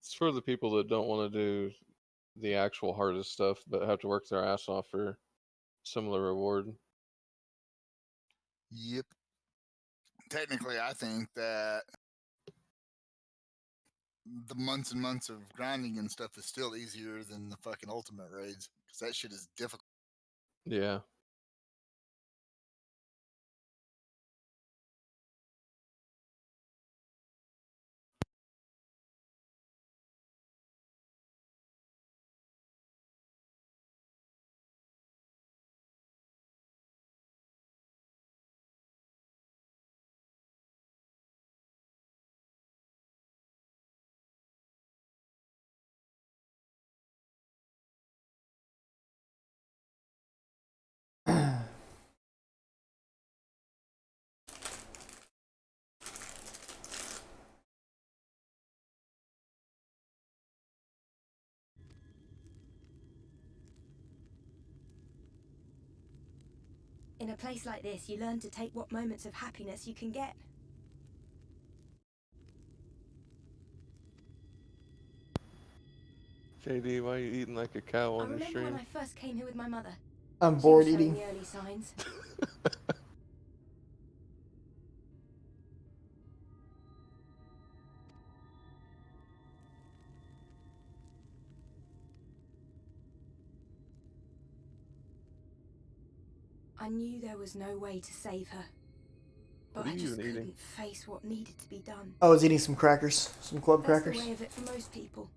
It's for the people that don't want to do the actual hardest stuff, but have to work their ass off for similar reward. Yep. Technically, I think that the months and months of grinding and stuff is still easier than the fucking ultimate raids because that shit is difficult. Yeah. In a place like this, you learn to take what moments of happiness you can get. KD, why are you eating like a cow I on your remember when stream? I first came here with my mother. I'm She bored was showing eating. the early signs. I knew there was no way to save her, but What are I you just even eating? couldn't face what needed to be done. I was eating some crackers, some club That's crackers. the way of it for most people.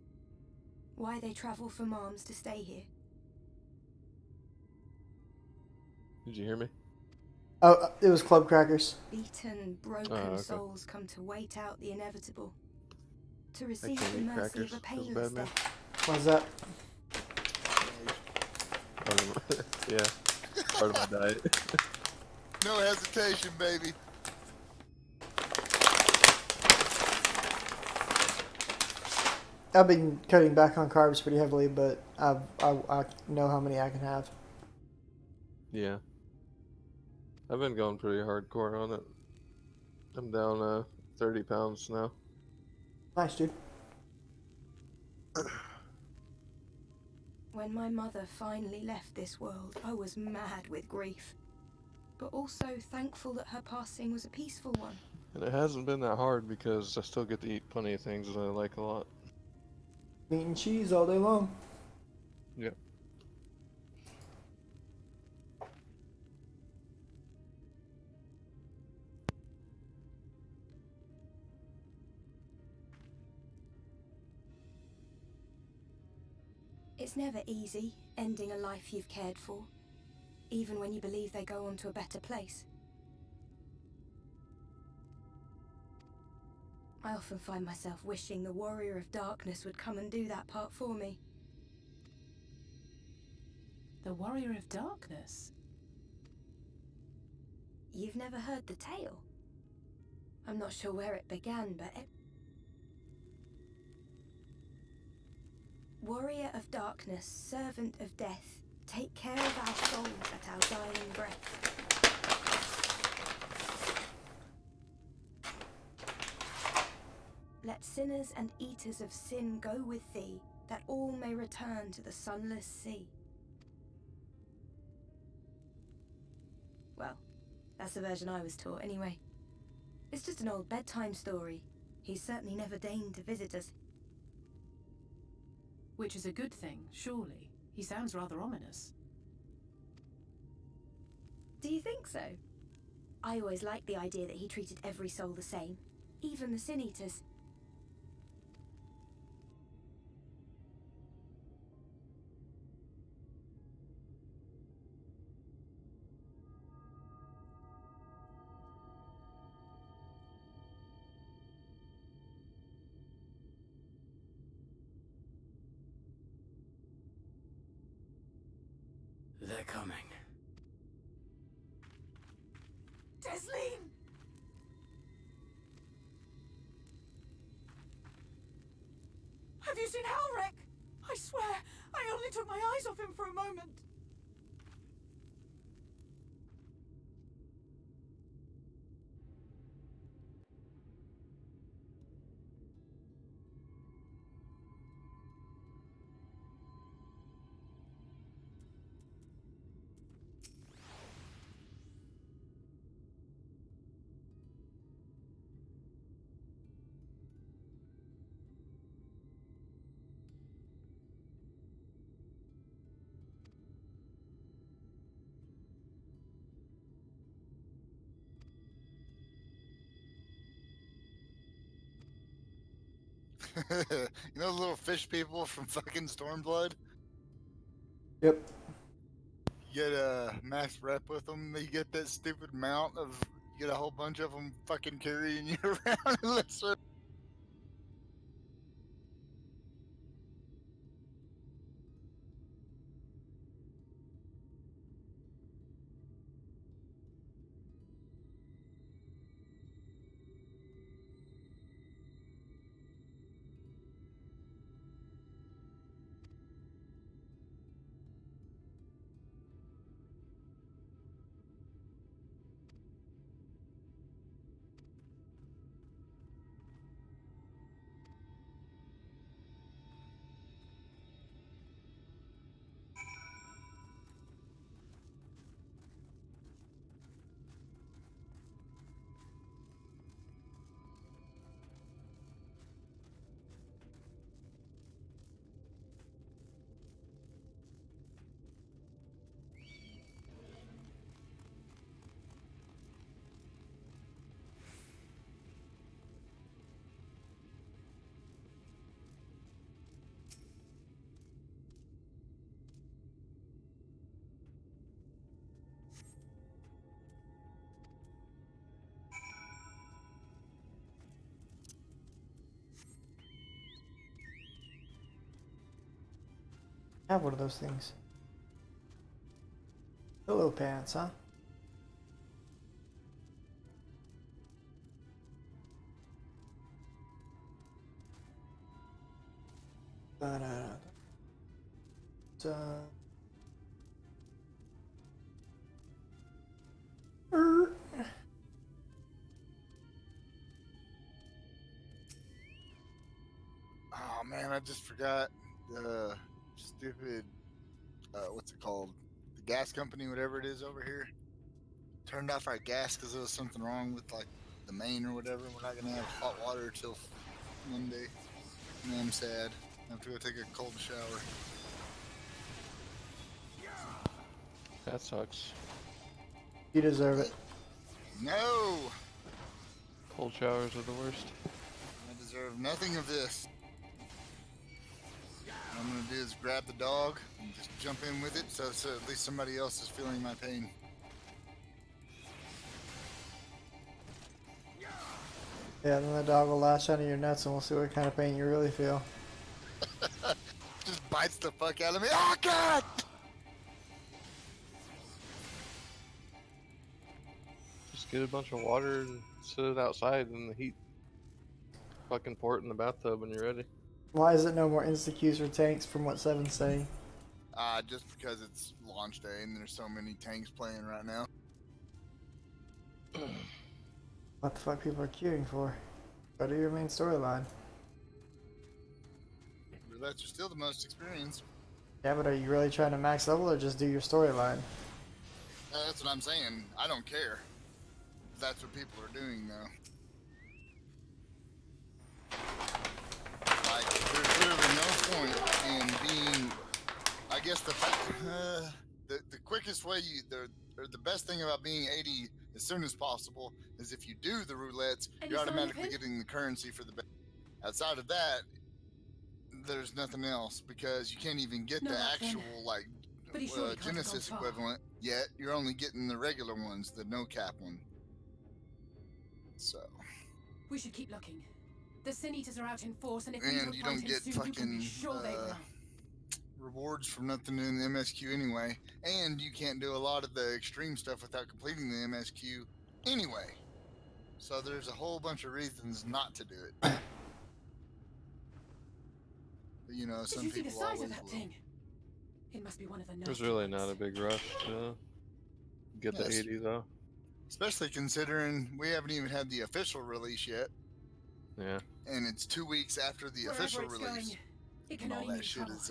Why they travel for moms to stay here. Did you hear me? Oh, it was club crackers. Beaten, broken okay. souls come to wait out the inevitable. To I receive can't the eat mercy crackers. of a Feels painless bad, man. death. Why's that? Part of my, yeah, part of my diet. No hesitation, baby. I've been cutting back on carbs pretty heavily, but I know how many I can have. Yeah. I've been going pretty hardcore on it. I'm down 30 pounds now. Nice, dude. When my mother finally left this world, I was mad with grief. But also thankful that her passing was a peaceful one. And it hasn't been that hard because I still get to eat plenty of things that I like a lot. Meat and cheese all day long. Yep. It's never easy, ending a life you've cared for, even when you believe they go on to a better place. I often find myself wishing the Warrior of Darkness would come and do that part for me. The Warrior of Darkness? You've never heard the tale? I'm not sure where it began, but Warrior of Darkness, Servant of Death, take care of our souls at our dying breath. Let sinners and eaters of sin go with thee, that all may return to the sunless sea. Well, that's the version I was taught anyway. It's just an old bedtime story. He's certainly never deigned to visit us. Which is a good thing, surely. He sounds rather ominous. Do you think so? I always liked the idea that he treated every soul the same, even the Sin Eaters. They're coming. Desleen! Have you seen Halric? I swear, I only took my eyes off him for a moment. You know the little fish people from fucking Stormblood? Yep. You get a max rep with them, you get that stupid mount of, you get a whole bunch of them fucking carrying you around. It looks so have one of those things. Pillow pants, huh? Da-da-da. Er. Oh man, I just forgot the stupid what's it called? The gas company, whatever it is over here, turned off our gas because there was something wrong with like the main or whatever. We're not gonna have hot water till Monday. And I'm sad. I have to go take a cold shower. That sucks. You deserve it. No, Cold showers are the worst. I deserve nothing of this. What I'm gonna do is grab the dog and just jump in with it, so at least somebody else is feeling my pain. Yeah, then the dog will lash out of your nuts and we'll see what kind of pain you really feel. Just bites the fuck out of me. Oh god! Just get a bunch of water and sit it outside in the heat. Fucking pour it in the bathtub when you're ready. Why is it no more insta-Qs for tanks from what Seven's saying? Just because it's launch day and there's so many tanks playing right now. What the fuck people are queuing for? Go to your main storyline. Roulettes are still the most experienced. Yeah, but are you really trying to max level or just do your storyline? That's what I'm saying. I don't care. That's what people are doing now. Like, there's literally no point in being. I guess the quickest way or the best thing about being 80 as soon as possible is if you do the roulettes, Any you're sign of automatically him? getting the currency for the. Outside of that, there's nothing else because you can't even get No the luck then. actual like But he surely can't have Genesis gone far. equivalent yet. You're only getting the regular ones, the no cap one. So. We should keep looking. The Sin Eaters are out in force, and if we And don't you find don't him get soon, you can be fucking sure they will. rewards from nothing in the MSQ anyway. And you can't do a lot of the extreme stuff without completing the MSQ anyway. So there's a whole bunch of reasons not to do it. But you know, Did some you see people the size always of that will. thing? It must be one of the There's nursery really ones. not a big rush to get the Yes. 80 though. Especially considering we haven't even had the official release yet. Yeah. And it's 2 weeks after the Wherever official it's release. going, it can And all only that mean shit trouble. is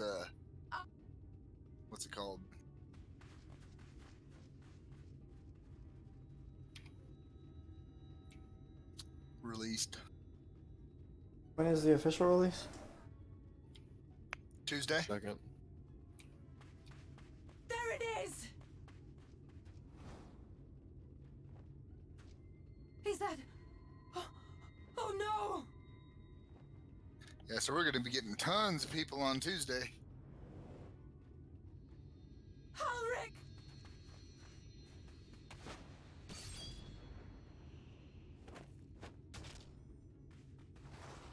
what's it called? Released When is the official release? Tuesday. Second. There it is! Is that... Oh no! Yeah, so we're going to be getting tons of people on Tuesday. Ulrich!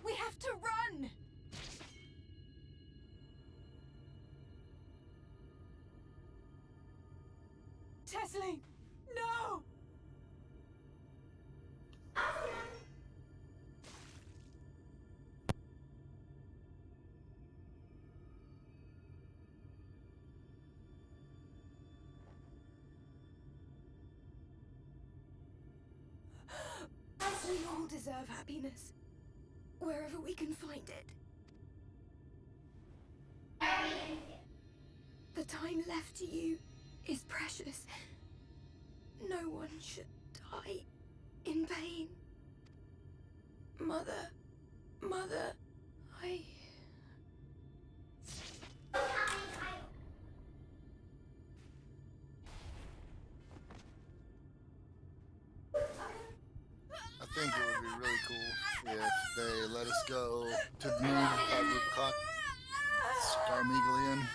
We have to run! Tesling! No! We all deserve happiness, wherever we can find it. The time left to you is precious. No one should die in pain. Mother, I... I think it would be really cool if they let us go to the moon at Rubicon. Starmeglian.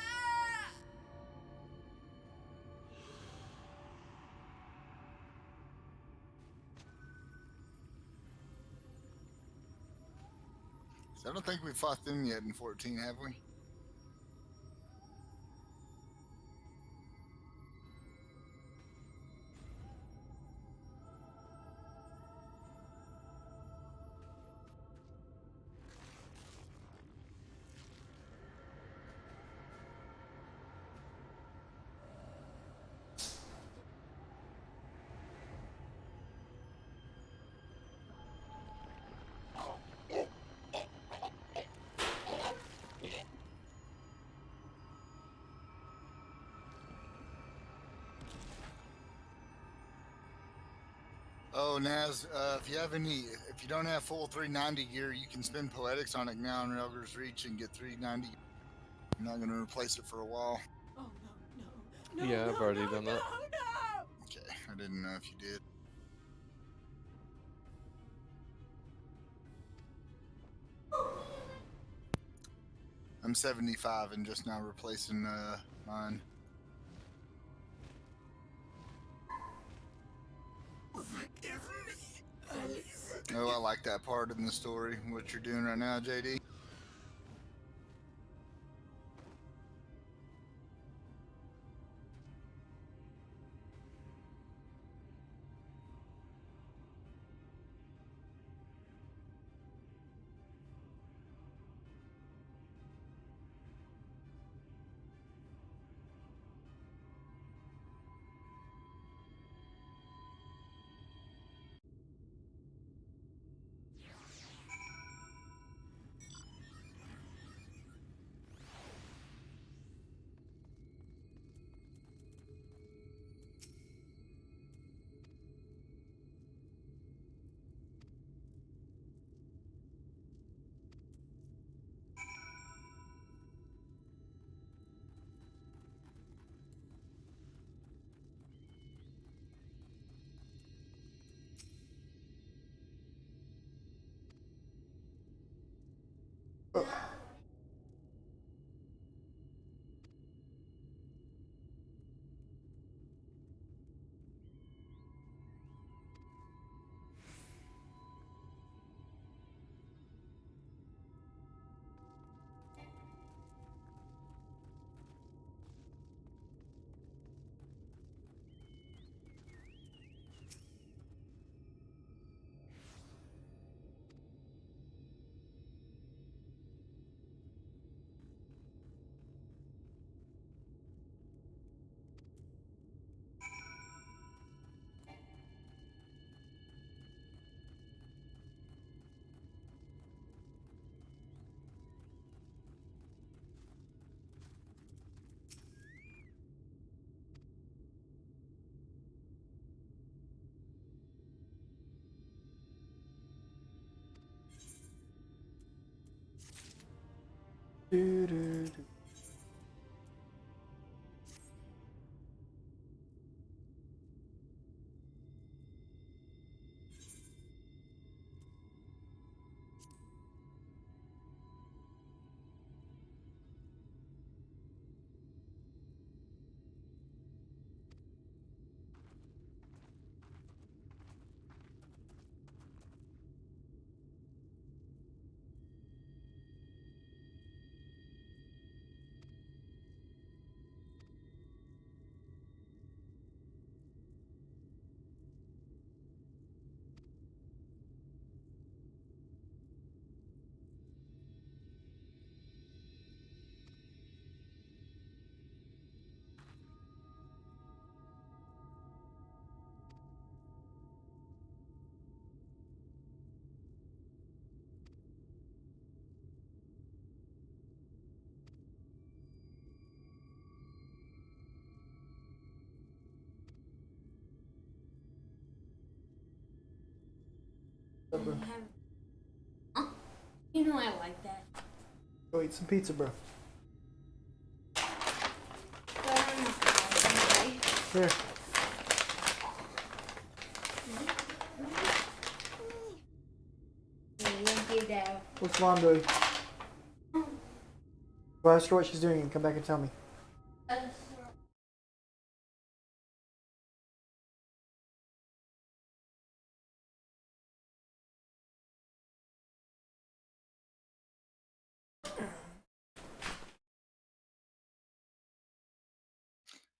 So I don't think we fought them yet in 14, have we? Oh, Naz, if you don't have full 390 gear, you can spend Poetics on it now in Elder's Reach and get 390. I'm not going to replace it for a while. Oh no, Yeah, I've already done that. no! Okay, I didn't know if you did. I'm 75 and just now replacing mine. Forgive me, Alice. Oh, I like that part in the story. What you're doing right now, JD? Do, do, do. Bro. You know I like that. Go eat some pizza, bro. But I'm not hungry. Here. Thank you, Dad. What's mom doing? Go ask her what she's doing and come back and tell me.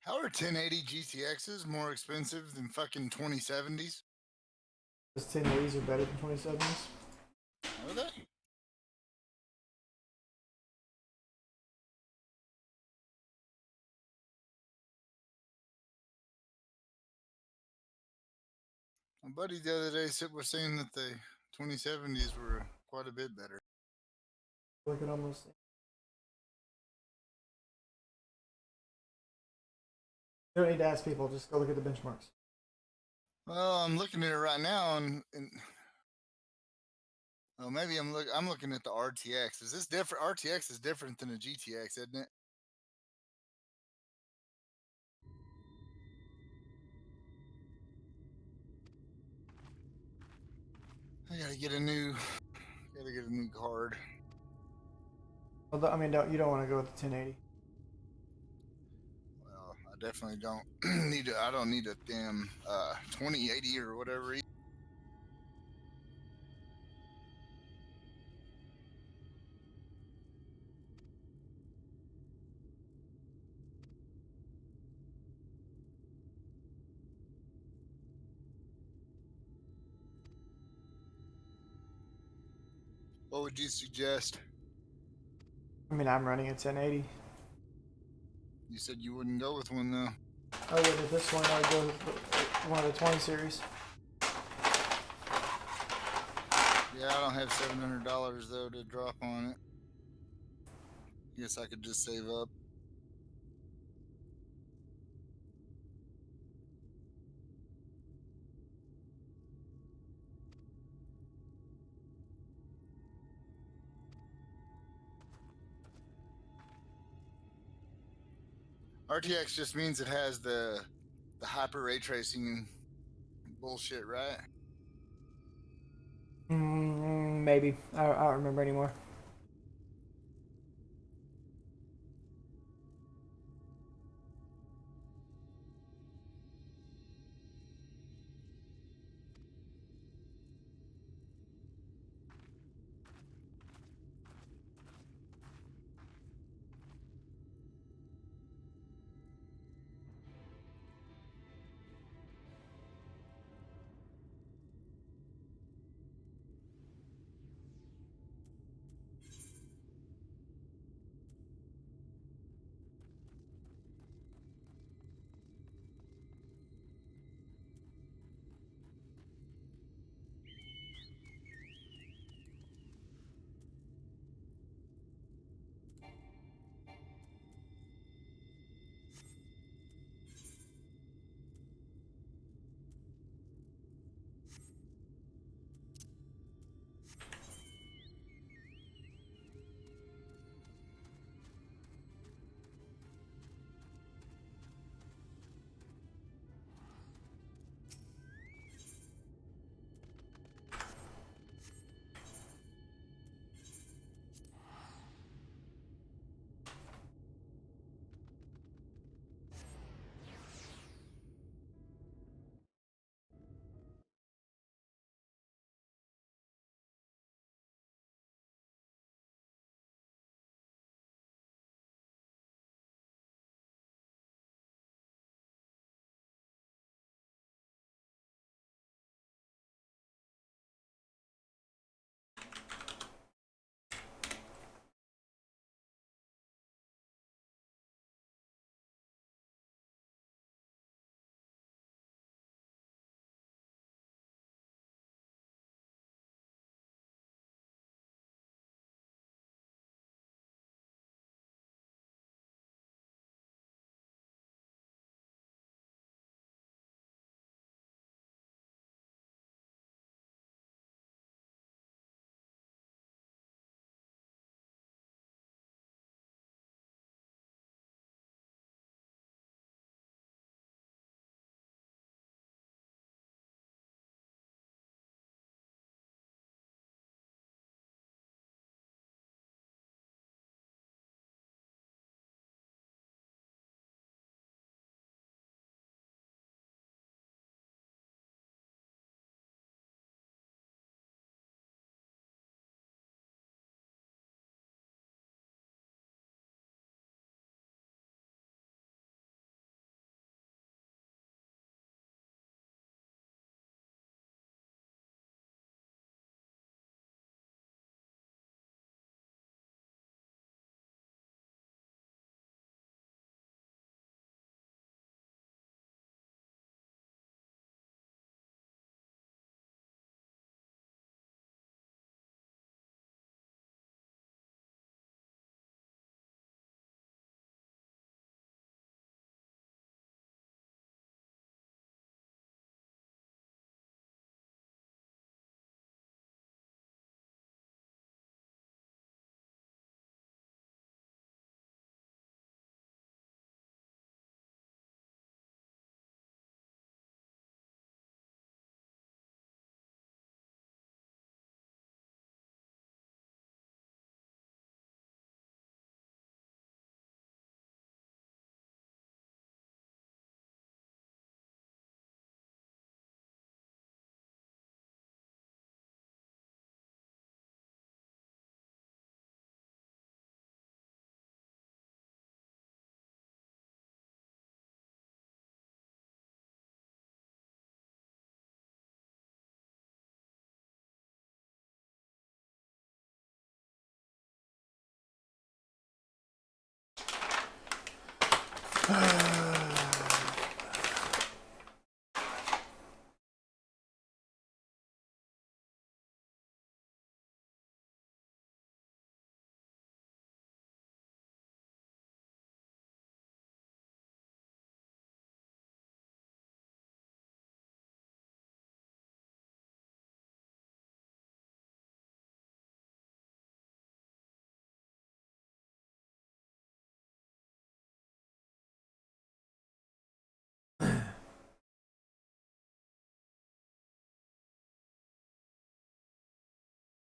How are 1080 GTXs more expensive than fucking 2070s? Those 1080s are better than 2070s. Are they? My buddy the other day was saying that the 2070s were quite a bit better. Look at almost. You don't need to ask people, just go look at the benchmarks. Well, I'm looking at it right now, and oh, maybe I'm looking at the RTX. Is this different? RTX is different than a GTX, isn't it? I gotta get a new card. Well, I mean, you don't want to go with the 1080. Well, I definitely don't need I don't need a damn 2080 or whatever. What would you suggest? I mean, I'm running a 1080. You said you wouldn't go with one though. I would at this point. I'd go with one of the 20 series. Yeah, I don't have $700 though to drop on it. Guess I could just save up. RTX just means it has the hyper ray tracing bullshit, right? Maybe. I don't remember anymore.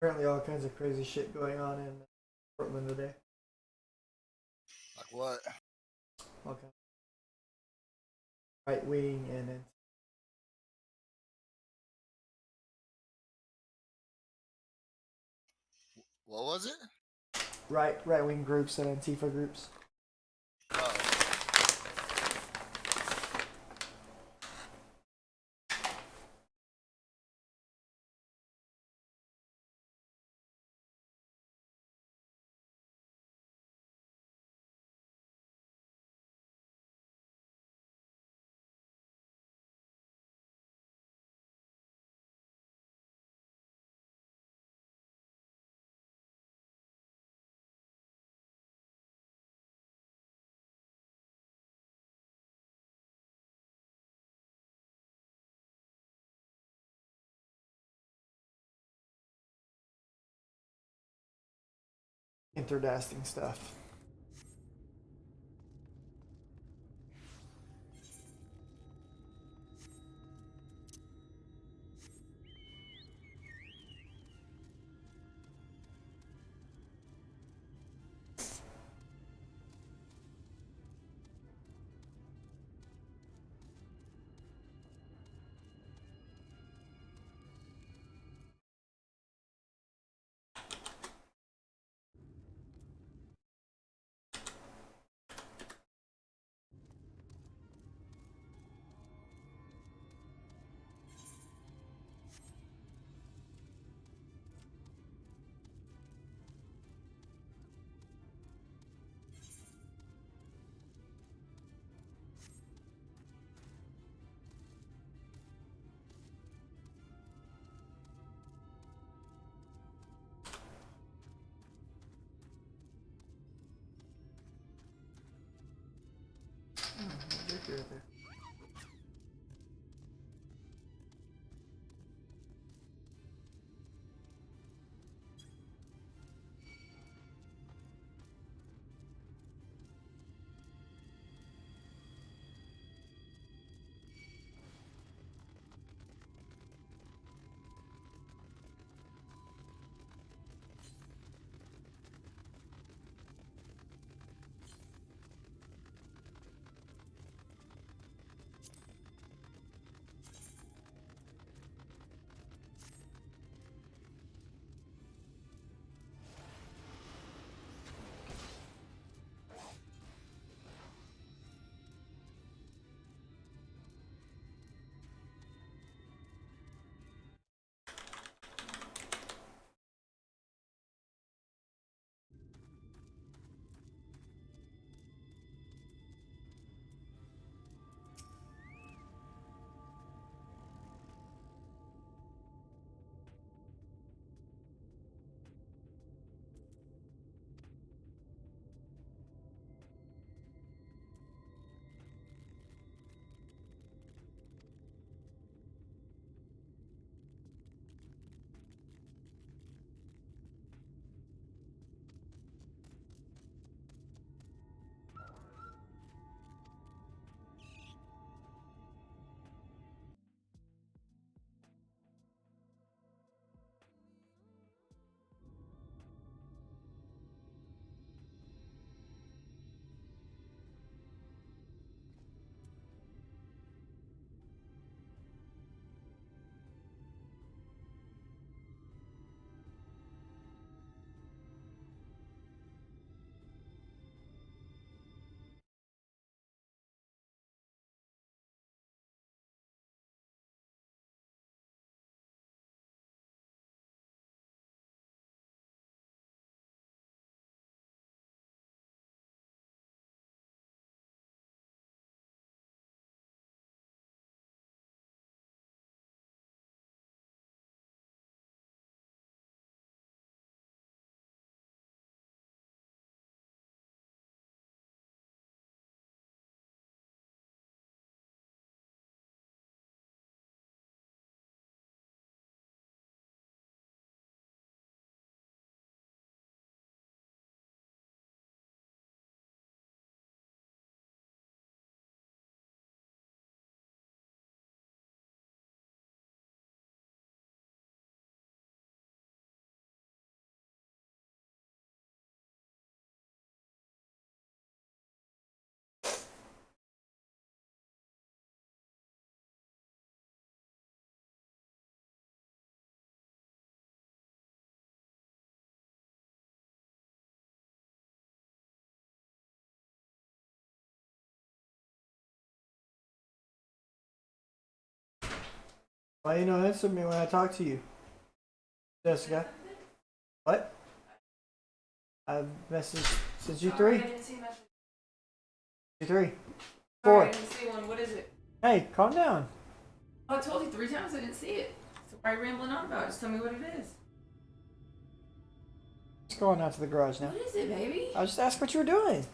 Apparently, all kinds of crazy shit going on in Portland today. Like what? All kinds of right wing and then What was it? right wing groups and Antifa groups. Oh. Interdasting stuff. Right there. Why you don't answer me when I talk to you? Jessica? What? I've messaged since you Sorry, three. I didn't see message. You three. Sorry, I Four. didn't see one. What is it? Hey, calm down. Oh, I told you 3 times I didn't see it. So why are you rambling on about it? Just tell me what it is. Just going out to the garage now. What is it, baby? I was just asking what you were doing.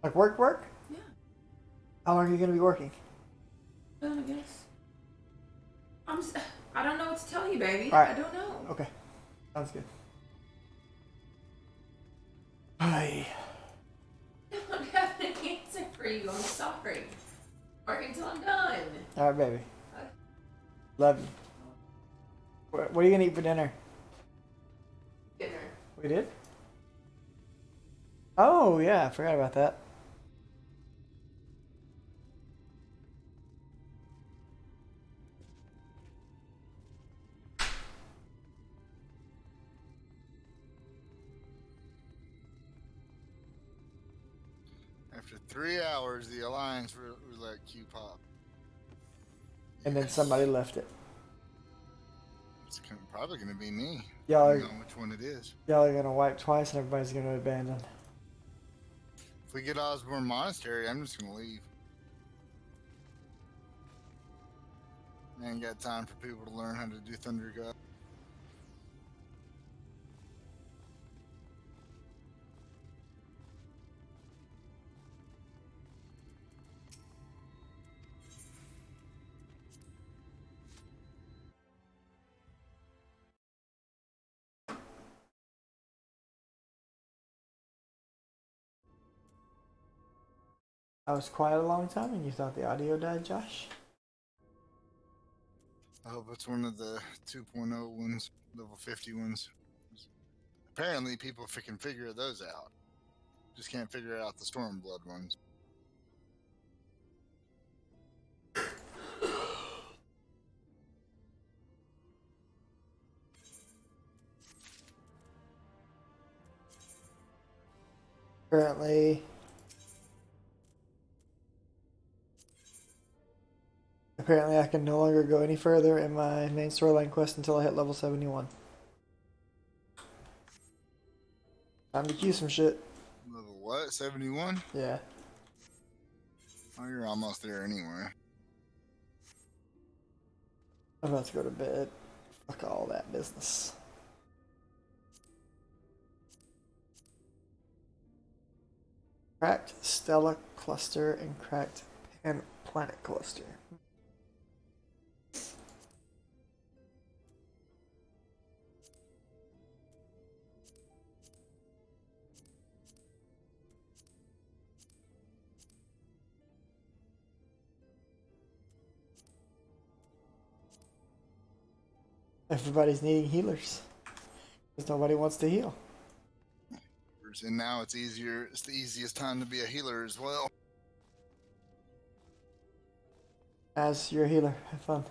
Like work? Yeah. How long are you gonna be working? Done, I guess. I don't know what to tell you, baby. All right. I don't know. Okay. Sounds good. Hi. I don't have an answer for you. I'm sorry. Work until I'm done. Alright, baby. Love you. What are you gonna eat for dinner? Dinner. We did? Oh, yeah, I forgot about that. After 3 hours, the Alliance was like Q pop. And then somebody left it. It's probably going to be me. Y'all I are, don't know which one it is. y'all are gonna wipe twice and everybody's gonna abandon. If we get Osborne Monastery, I'm just going to leave. I ain't got time for people to learn how to do Thunder God. I was quiet a long time and you thought the audio died, Josh? I hope it's one of the 2.0 ones, level 50 ones. Apparently, people can figure those out. Just can't figure out the Stormblood ones. Apparently I can no longer go any further in my main storyline quest until I hit level 71. Time to queue some shit. Level what? 71? Yeah. Oh, you're almost there anyway. I'm about to go to bed. Fuck all that business. Cracked Stella Cluster and Cracked Pan Planet Cluster. Everybody's needing healers. Because nobody wants to heal. And now it's easier. It's the easiest time to be a healer as well. As you're a healer, have fun.